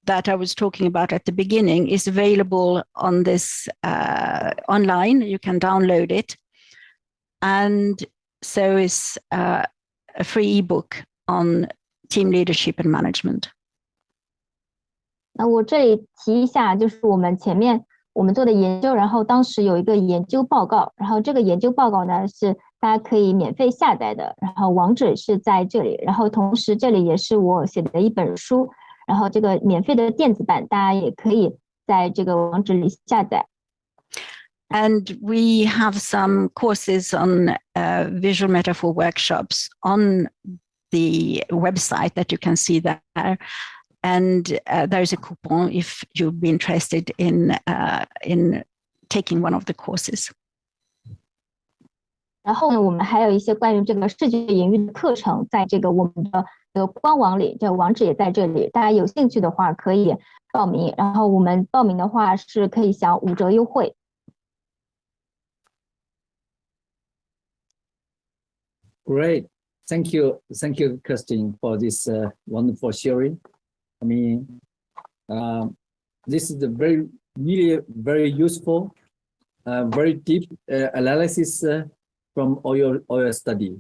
that I was talking about at the beginning is available on this online. You can download it, and so is a free ebook on team leadership and management. 那我这里提一下，就是我们前面我们做的研究，然后当时有一个研究报告，然后这个研究报告呢是大家可以免费下载的，然后网址是在这里，然后同时这里也是我写的一本书，然后这个免费的电子版大家也可以在这个网址里下载。And we have some courses on visual metaphor workshops on the website that you can see there. And there's a coupon if you'd be interested in taking one of the courses. 然后呢，我们还有一些关于这个视觉隐喻的课程，在这个我们的这个官网里，这个网址也在这里。大家有兴趣的话可以报名，然后我们报名的话是可以享5折优惠。Great, thank you, Kerstin, for this wonderful sharing. I mean, this is a really very useful, very deep analysis from all your study.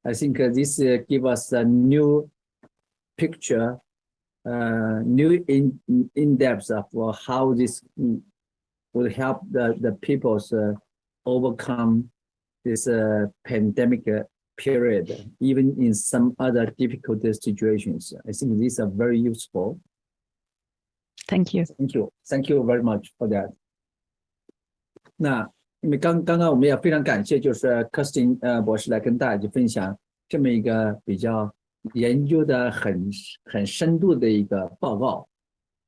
I think this gives us a new picture, new in depth of how this will help the people's overcome this pandemic period, even in some other difficult situations. I think these are very useful. Thank you. Thank you very much for that. 那因为刚刚我们也非常感谢，就是 Kerstin 博士来跟大家去分享这么一个比较研究的很深度的一个报告，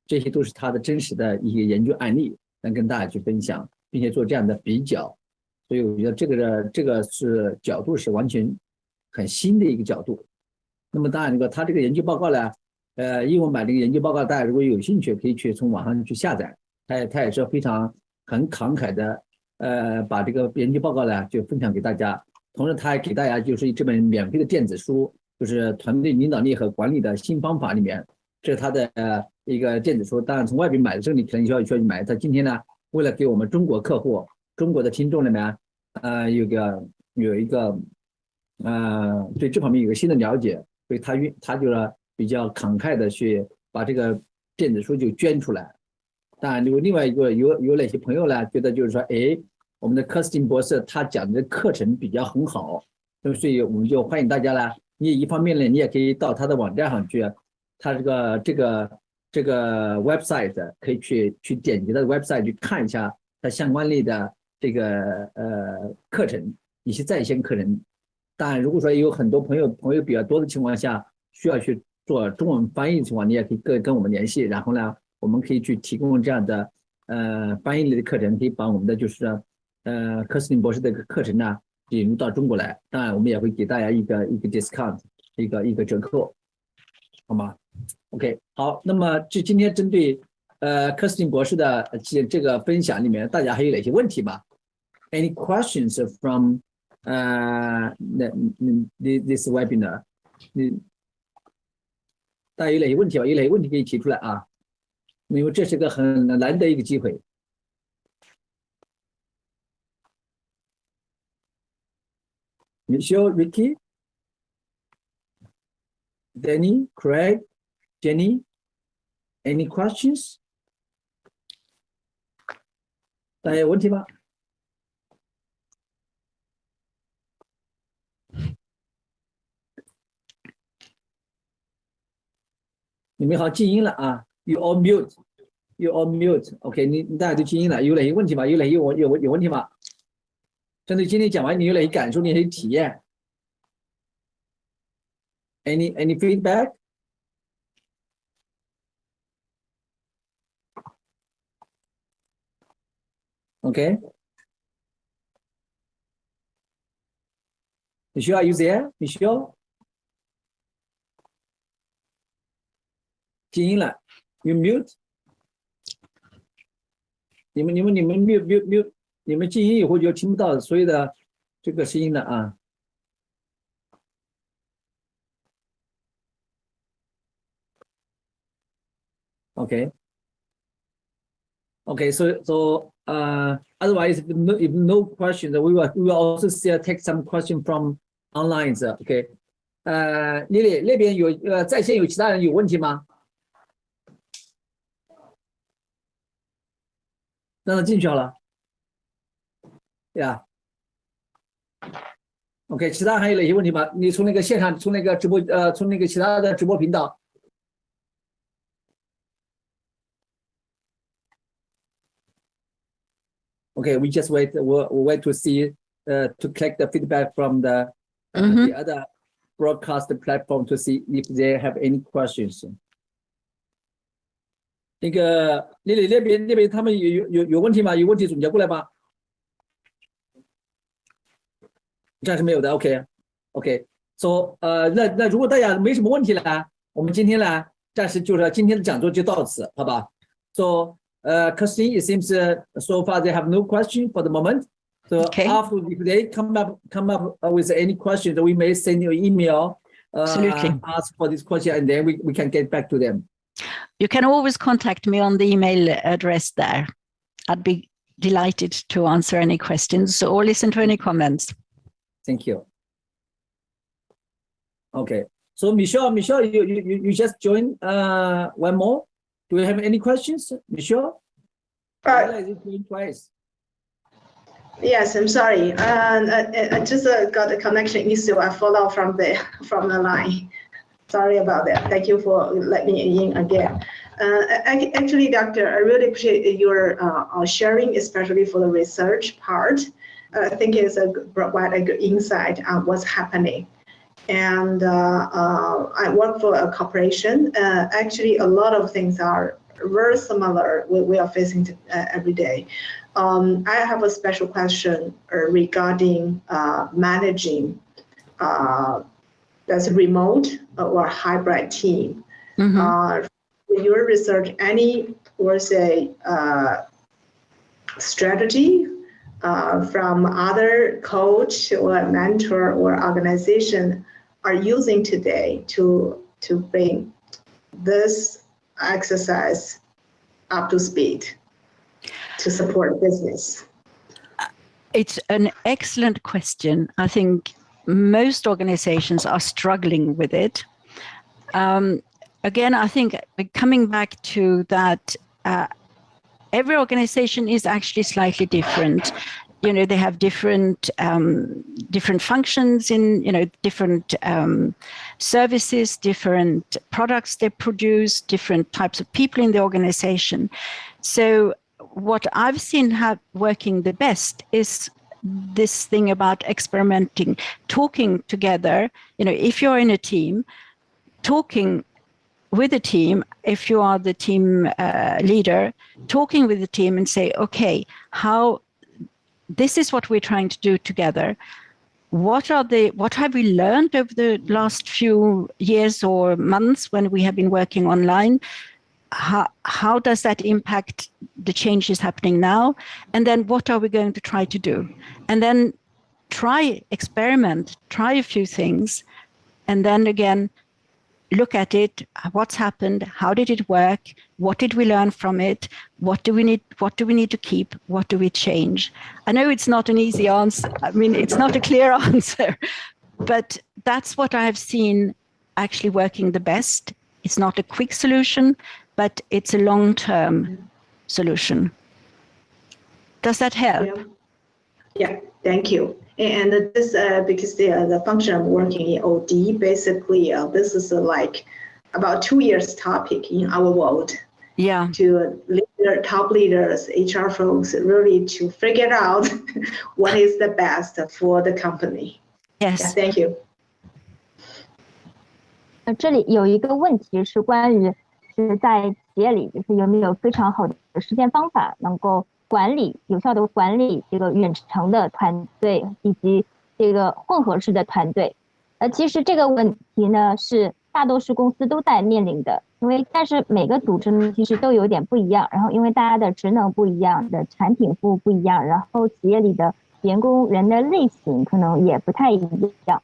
这些都是他的真实的一些研究案例，能跟大家去分享，并且做这样的比较。所以我觉得这个是角度是完全很新的一个角度。那么当然他这个研究报告呢，英文版这个研究报告，大家如果有兴趣，可以去从网上去下载。他也是很慷慨的，把这个研究报告呢就分享给大家。同时，他还给大家就是这本免费的电子书，就是团队领导力和管理的新方法里面，这是他的一个电子书。当然，从外边买的时候你可能需要去买。他今天呢，为了给我们中国客户、中国的听众里面，有一个对这方面有个新的了解，所以他就是比较慷慨的去把这个电子书就捐出来。当然，另外一个有哪些朋友呢，觉得就是说，我们的Kerstin博士他讲的课程比较很好，所以我们就欢迎大家呢。你一方面呢，你也可以到他的网站上去，他这个 website 可以去点击他的 website 去看一下他相关类的这个课程，一些在线课程。当然，如果说有很多朋友比较多的情况下，需要去做中文翻译的情况，你也可以跟我们联系，然后呢，我们可以去提供这样的翻译类的课程，可以把我们的就是Kerstin博士的课程呢引入到中国来。当然，我们也会给大家一个 discount， 一个折扣，好吗 ？OK， 好，那么今天针对Kerstin博士的这个分享里面，大家还有哪些问题吗 ？Any questions from this webinar？ 大家有哪些问题吧？有哪些问题可以提出来啊？因为这是个很难得一个机会。Michelle, Ricky, Danny, Craig, Jenny, any questions? 大家有问题吗？你们好，静音了啊 ！You all mute, you all mute. OK， 你大家都静音了，有哪些问题吗？有问题吗？针对今天讲完，你有哪些感受？你有哪些体验 ？Any feedback？ OK。Michelle, are you there? Michelle？ 静音了 ，You mute？ 你们 mute， 你们静音以后就听不到所有的这个声音了啊。Okay. So otherwise, if no questions, we will also still take some question from online. OK. Lily 那边有在线有其他人有问题吗？让他进去好了。呀。OK， 其他还有哪些问题吗？你从那个线上，从那个直播，从那个其他的直播频道。Okay, we just wait. We'll wait to see to collect the feedback from the other broadcast platform to see if they have any questions. 那个丽丽那边他们有问题吗？有问题总结过来吧。暂时没有的 ，OK。So 那如果大家没什么问题呢，我们今天呢暂时就是今天的讲座就到此，好吧 ？So Kerstin, it seems so far they have no question for the moment. So after if they come up with any questions, we may send you an email. Ask for this question, and then we can get back to them. You can always contact me on the email address there. I'd be delighted to answer any questions or listen to any comments. Thank you. Okay. So Michelle, you just joined one more. Do you have any questions, Michelle? Twice. Yes, I'm sorry. I just got a connection issue. I fall out from the line. Sorry about that. Thank you for letting me in again. Actually, Doctor, I really appreciate your sharing, especially for the research part. I think it's provide a good insight on what's happening. And I work for a corporation. Actually, a lot of things are very similar we are facing every day. I have a special question regarding managing as remote or hybrid team. In your research, any strategy from other coach or mentor or organization are using today to bring this exercise up to speed to support business? It's an excellent question. I think most organizations are struggling with it. Again, I think coming back to that, every organization is actually slightly different. You know, they have different functions in, you know, different services, different products they produce, different types of people in the organization. So what I've seen working the best is this thing about experimenting, talking together. You know, if you're in a team, talking with the team, if you are the team leader, talking with the team and say, okay, this is what we're trying to do together. What have we learned over the last few years or months when we have been working online? How does that impact the changes happening now? And then what are we going to try to do? And then experiment, try a few things, and then again, look at it, what's happened, how did it work, what did we learn from it, what do we need to keep, what do we change? I know it's not an easy answer. I mean, it's not a clear answer, but that's what I've seen actually working the best. It's not a quick solution, but it's a long-term solution. Does that help? Yeah, thank you. And this, because the function of working in OD, basically, this is like about 2 years topic in our world. Yeah. To top leaders, HR folks, really to figure out what is the best for the company. Yes. Yeah, thank you. 这里有一个问题是关于是在企业里，就是有没有非常好的实践方法，能够有效的管理这个远程的团队以及这个混合式的团队。其实这个问题呢是大多数公司都在面临的，但是每个组织呢其实都有点不一样，然后因为大家的职能不一样，的产品服务不一样，然后企业里的员工人的类型可能也不太一样。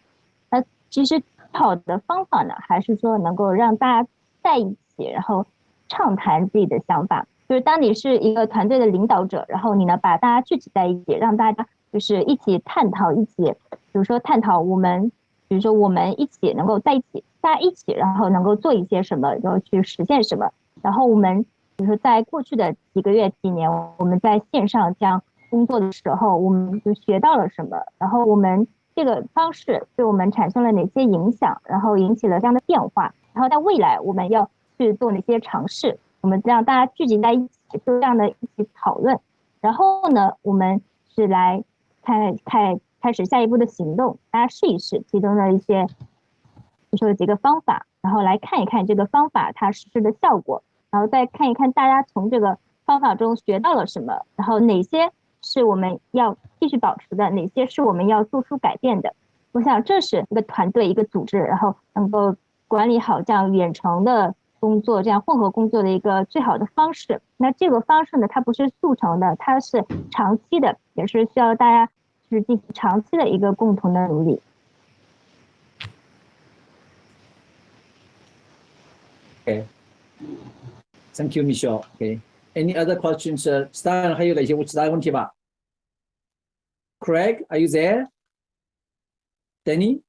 其实好的方法呢，还是说能够让大家在一起，然后畅谈自己的想法。就是当你是一个团队的领导者，然后你呢把大家聚集在一起，让大家就是一起探讨，比如说探讨我们一起能够在一起，大家一起，然后能够做一些什么，然后去实现什么。然后我们比如说在过去的几个月、几年，我们在线上这样工作的时候，我们就学到了什么，然后我们这个方式对我们产生了哪些影响，然后引起了这样的变化，然后在未来我们要去做哪些尝试，我们让大家聚集在一起做这样的一起讨论，然后呢我们是来开始下一步的行动，大家试一试其中的一些就是几个方法，然后来看一看这个方法它实施的效果，然后再看一看大家从这个方法中学到了什么，然后哪些是我们要继续保持的，哪些是我们要做出改变的。我想这是一个团队一个组织，然后能够管理好这样远程的工作，这样混合工作的一个最好的方式。那这个方式呢，它不是速成的，它是长期的，也是需要大家去进行长期的一个共同的努力。Okay. Thank you, Michelle. Okay. Any other questions? Stan, 还有哪些其他问题吗 ？Craig, are you there? Danny?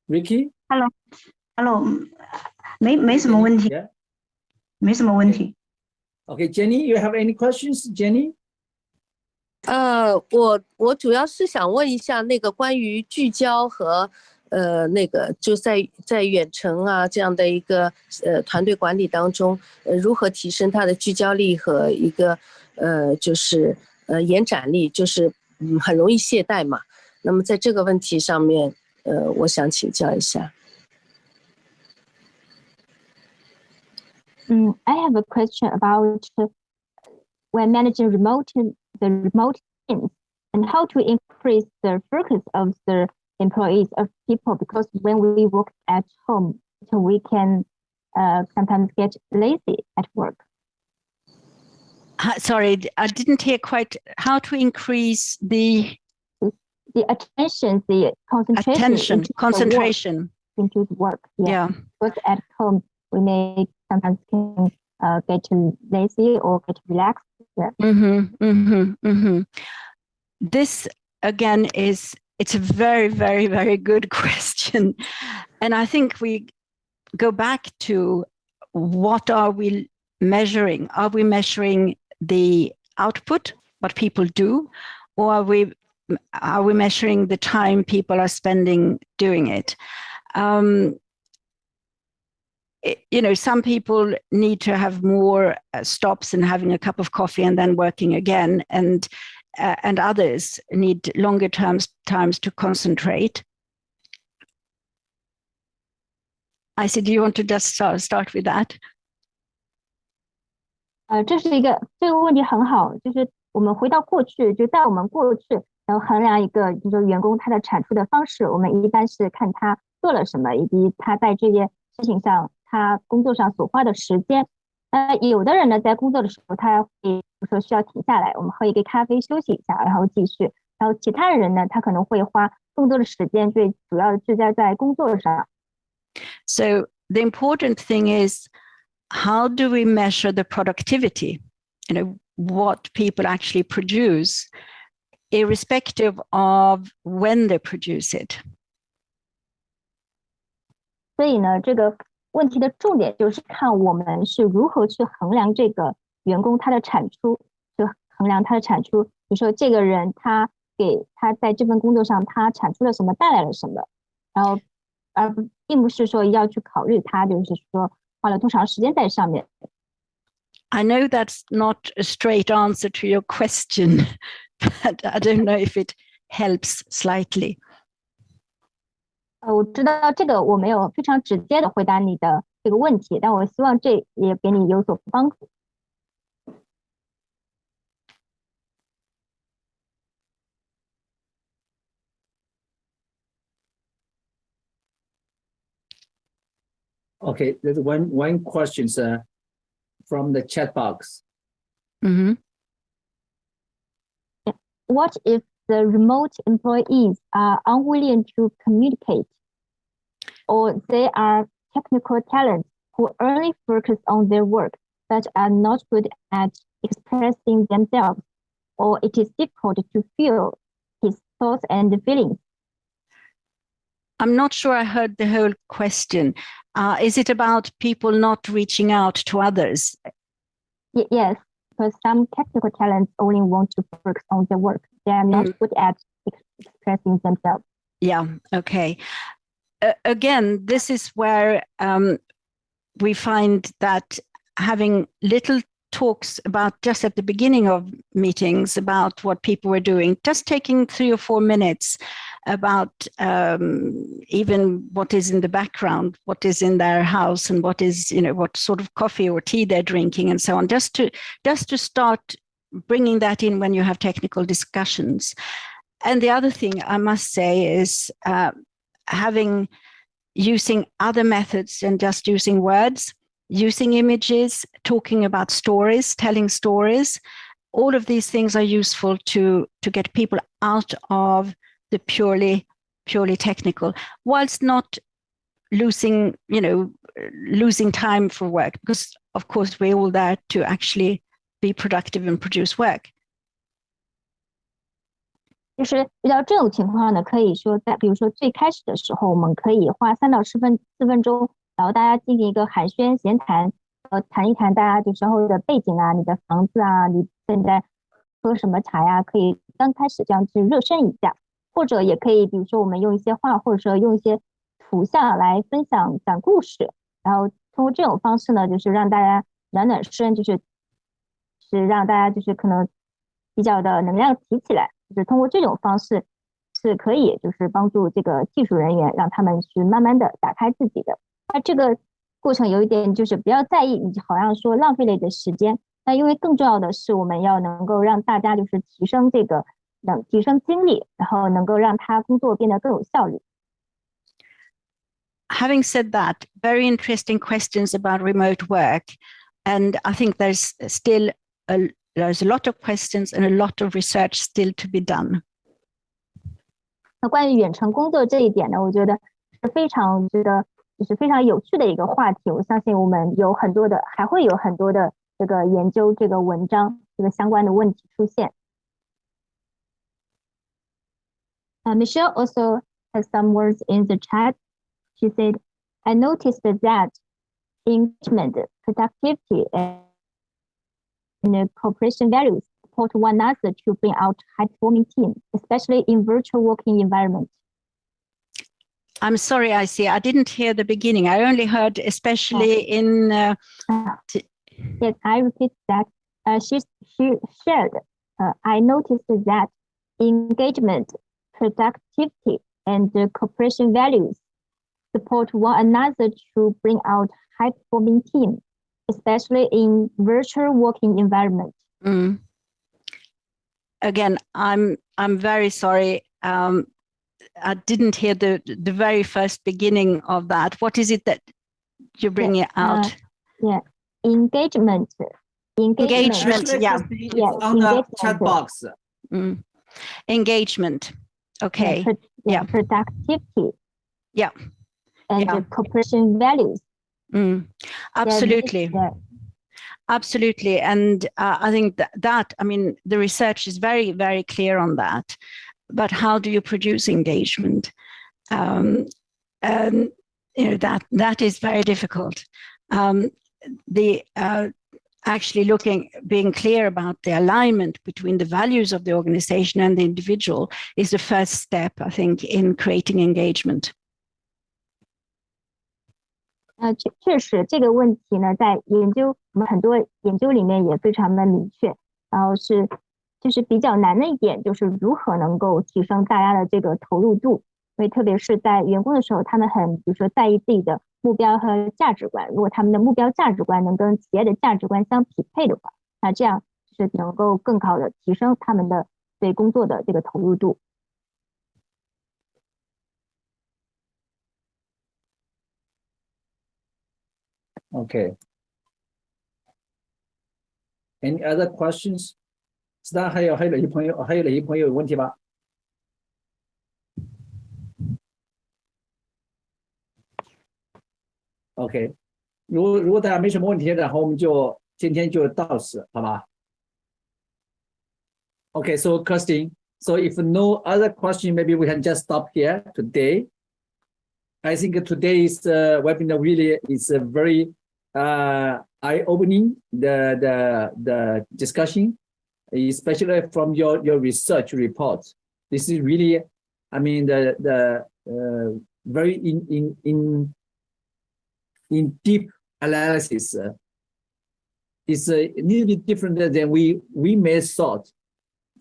Ricky? Hello. 没什么问题。Yeah. 没什么问题。Okay, Jenny, you have any questions, Jenny? 我主要是想问一下那个关于聚焦和那个就在远程啊这样的一个团队管理当中，如何提升它的聚焦力和一个就是延展力，就是很容易懈怠嘛。那么在这个问题上面，我想请教一下。I have a question about when managing the remote teams and how to increase the focus of the employees of people, because when we work at home, so we can sometimes get lazy at work. Sorry, I didn't hear quite how to increase the attention, the concentration into the work. Yeah. Because at home we may sometimes can get lazy or get relaxed. Yeah. This again it's a very, very, very good question. And I think we go back to what are we measuring? Are we measuring the output, what people do, or are we measuring the time people are spending doing it? Some people need to have more stops and having a cup of coffee and then working again, and others need longer times to concentrate. I said, do you want to just start with that? 这个问题很好，就是我们回到过去，就在我们过去，然后衡量一个就是说员工他的产出的方式，我们一般是看他做了什么，以及他在这件事情上他工作上所花的时间。有的人呢在工作的时候他会比如说需要停下来，我们喝一杯咖啡休息一下，然后继续。然后其他的人呢他可能会花更多的时间最主要聚焦在工作上。So the important thing is, how do we measure the productivity? What people actually produce, irrespective of when they produce it. 所以呢，这个问题的重点就是看我们是如何去衡量这个员工他的产出，去衡量他的产出。比如说，这个人他在这份工作上他产出了什么，带来了什么，然后并不是说要去考虑他就是说花了多长时间在上面。I know that's not a straight answer to your question, but I don't know if it helps slightly. 我知道这个我没有非常直接的回答你的这个问题，但我希望这也给你有所帮助。Okay, there's one question from the chat box. What if the remote employees are unwilling to communicate, or they are technical talents who only focus on their work but are not good at expressing themselves, or it is difficult to feel his thoughts and feelings? I'm not sure I heard the whole question. Is it about people not reaching out to others? Yes, because some technical talents only want to focus on their work. They are not good at expressing themselves. Yeah, okay. Again, this is where we find that having little talks about just at the beginning of meetings about what people were doing, just taking 3 or 4 minutes about even what is in the background, what is in their house, and what is, what sort of coffee or tea they're drinking, and so on, just to start bringing that in when you have technical discussions. And the other thing I must say is using other methods than just using words, using images, talking about stories, telling stories. All of these things are useful to get people out of the purely technical, whilst not losing time for work, because of course we're all there to actually be productive and produce work. 就是遇到这种情况呢，可以说在比如说最开始的时候，我们可以花3到4分钟，然后大家进行一个寒暄闲谈，谈一谈大家这时候的背景啊，你的房子啊，你现在喝什么茶呀，可以刚开始这样去热身一下，或者也可以比如说我们用一些画，或者说用一些图像来分享讲故事，然后通过这种方式呢，就是让大家暖暖身，就是让大家就是可能比较的能量提起来，就是通过这种方式是可以就是帮助这个技术人员让他们去慢慢的打开自己的。那这个过程有一点就是不要在意你好像说浪费了你的时间，那因为更重要的是我们要能够让大家就是提升精力，然后能够让他工作变得更有效率。Having said that, very interesting questions about remote work, and I think there's a lot of questions and a lot of research still to be done. 那关于远程工作这一点呢，我觉得是非常有趣的一个话题。我相信我们还会有很多的这个研究这个文章这个相关的问题出现。Michelle also has some words in the chat. She said, I noticed that engagement, productivity, and cooperation values support one another to bring out high-performing teams, especially in virtual working environment. I'm sorry, I didn't hear the beginning. I only heard especially in... Yes, I repeat that. She shared, I noticed that engagement, productivity, and cooperation values support one another to bring out high-performing teams, especially in virtual working environment. Again, I'm very sorry. I didn't hear the very first beginning of that. What is it that you're bringing out? Engagement. Yeah. On the chat box. Engagement. Okay. Productivity. Yeah. And cooperation values. Absolutely. Absolutely. And I think that, I mean, the research is very, very clear on that. But how do you produce engagement? And you know, that is very difficult. Actually being clear about the alignment between the values of the organization and the individual is the first step, I think, in creating engagement. 确实这个问题呢，在我们很多研究里面也非常的明确，然后就是比较难的一点，就是如何能够提升大家的这个投入度，因为特别是在员工的时候，他们比如说在意自己的目标和价值观，如果他们的目标价值观能跟企业的价值观相匹配的话，那这样是能够更好的提升他们的对工作的这个投入度。Okay. Any other questions? 是的，还有哪些朋友有问题吗？ OK， 如果大家没什么问题，然后我们就今天就到此，好吧 ？Okay, so Kerstin, so if no other question, maybe we can just stop here today. I think today's webinar really is a very eye-opening the discussion, especially from your research report. This is really, I mean, the very in deep analysis. It's a little bit different than we may thought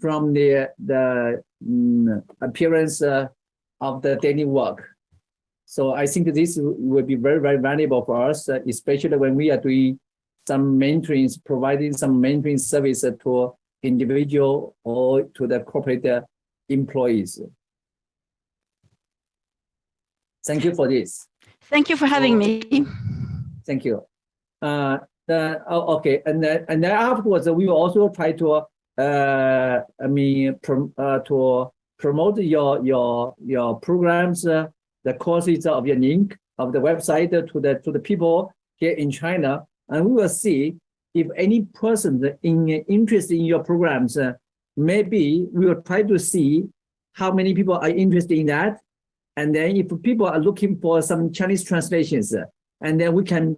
from the appearance of the daily work. So I think this will be very, very valuable for us, especially when we are doing some mentoring, providing some mentoring service to individual or to the corporate employees. Thank you for this. Thank you for having me. Thank you. Okay, and then afterwards we will also try to to promote your programs, the courses of your link of the website to the people here in China, and we will see if any person interested in your programs. Maybe we will try to see how many people are interested in that, and then if people are looking for some Chinese translations, and then we can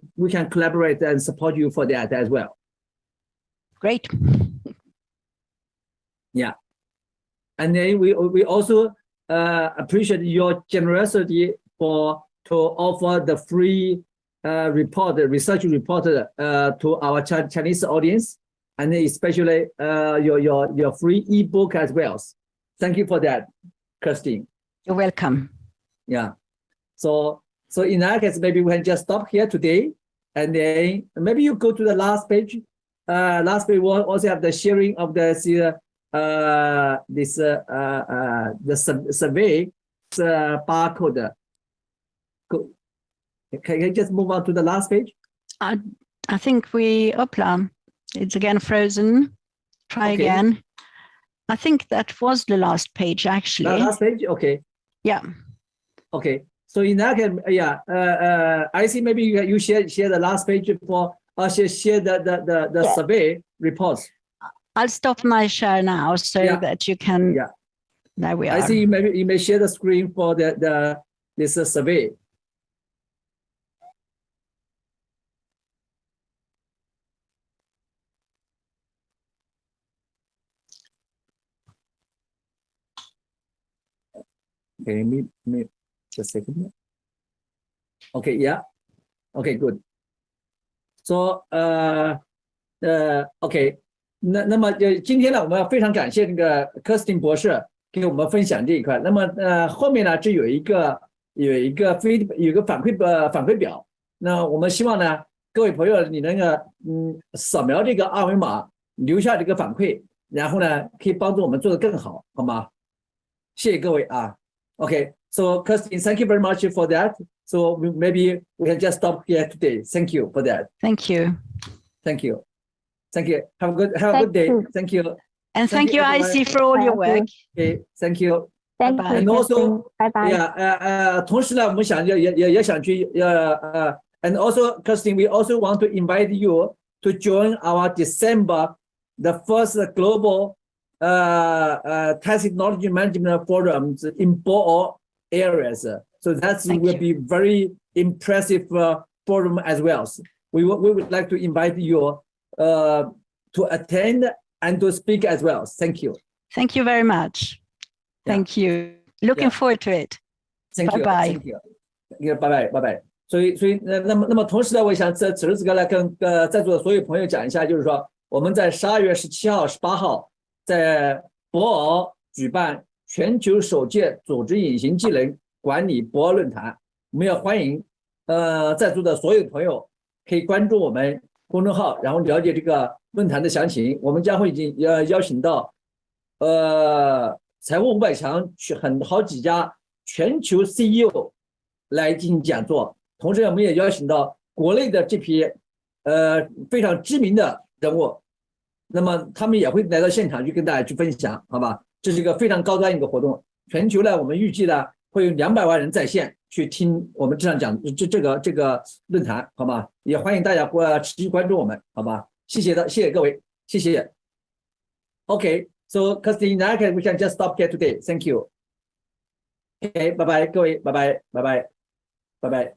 collaborate and support you for that as well. Great. Yeah. And then we also appreciate your generosity to offer the free research report to our Chinese audience, and especially your free ebook as well. Thank you for that, Kerstin. You're welcome. Yeah. So in that case, maybe we can just stop here today, and then maybe you go to the last page. Last page will also have the sharing of the survey barcode. Can you just move on to the last page? I think it's again frozen. Try again. I think that was the last page, actually. The last page? Okay. Yeah. Okay. So in that case, yeah, I see maybe you share the last page for share the survey reports. I'll stop my share now so that you can. Yeah. There we are. I see maybe you may share the screen for this survey. Okay, me just a second. Okay, yeah. Okay, good. So OK， 那么今天呢，我们要非常感谢那个Kerstin博士给我们分享这一块。那么后面呢，这有一个反馈表。那我们希望呢，各位朋友你能扫描这个二维码，留下这个反馈，然后呢可以帮助我们做得更好，好吗？谢谢各位啊。Okay, so Kerstin, thank you very much for that. So maybe we can just stop here today. Thank you for that. Thank you. Thank you. Thank you. Have a good day. Thank you. And thank you, IC, for all your work. Okay, thank you. Thank you. And also, 拜拜。同时呢，我们也想去and also, Kerstin, we also want to invite you to join our December, the first global technology management forums in all areas. So that will be very impressive forum as well. We would like to invite you to attend and to speak as well. Thank you. Thank you very much. Thank you. Looking forward to it. Thank you. Bye bye. Thank you. 拜拜。所以那么同时呢，我想此时此刻来跟在座的所有朋友讲一下，就是说我们在12月17号、18号在博鳌举办全球首届组织隐形技能管理博鳌论坛，我们要欢迎在座的所有朋友可以关注我们公众号，然后了解这个论坛的详情。我们将会已经邀请到财务500强好几家全球 CEO 来进行讲座，同时我们也邀请到国内的这批非常知名的人物，那么他们也会来到现场去跟大家去分享，好吧？这是一个非常高端一个活动。全球呢，我们预计呢会有200万人在线去听我们这场讲这个论坛，好吗？也欢迎大家持续关注我们，好吧？谢谢各位，谢谢。Okay, so Kerstin, we can just stop here today. Thank you. Okay, 拜拜，各位，拜拜。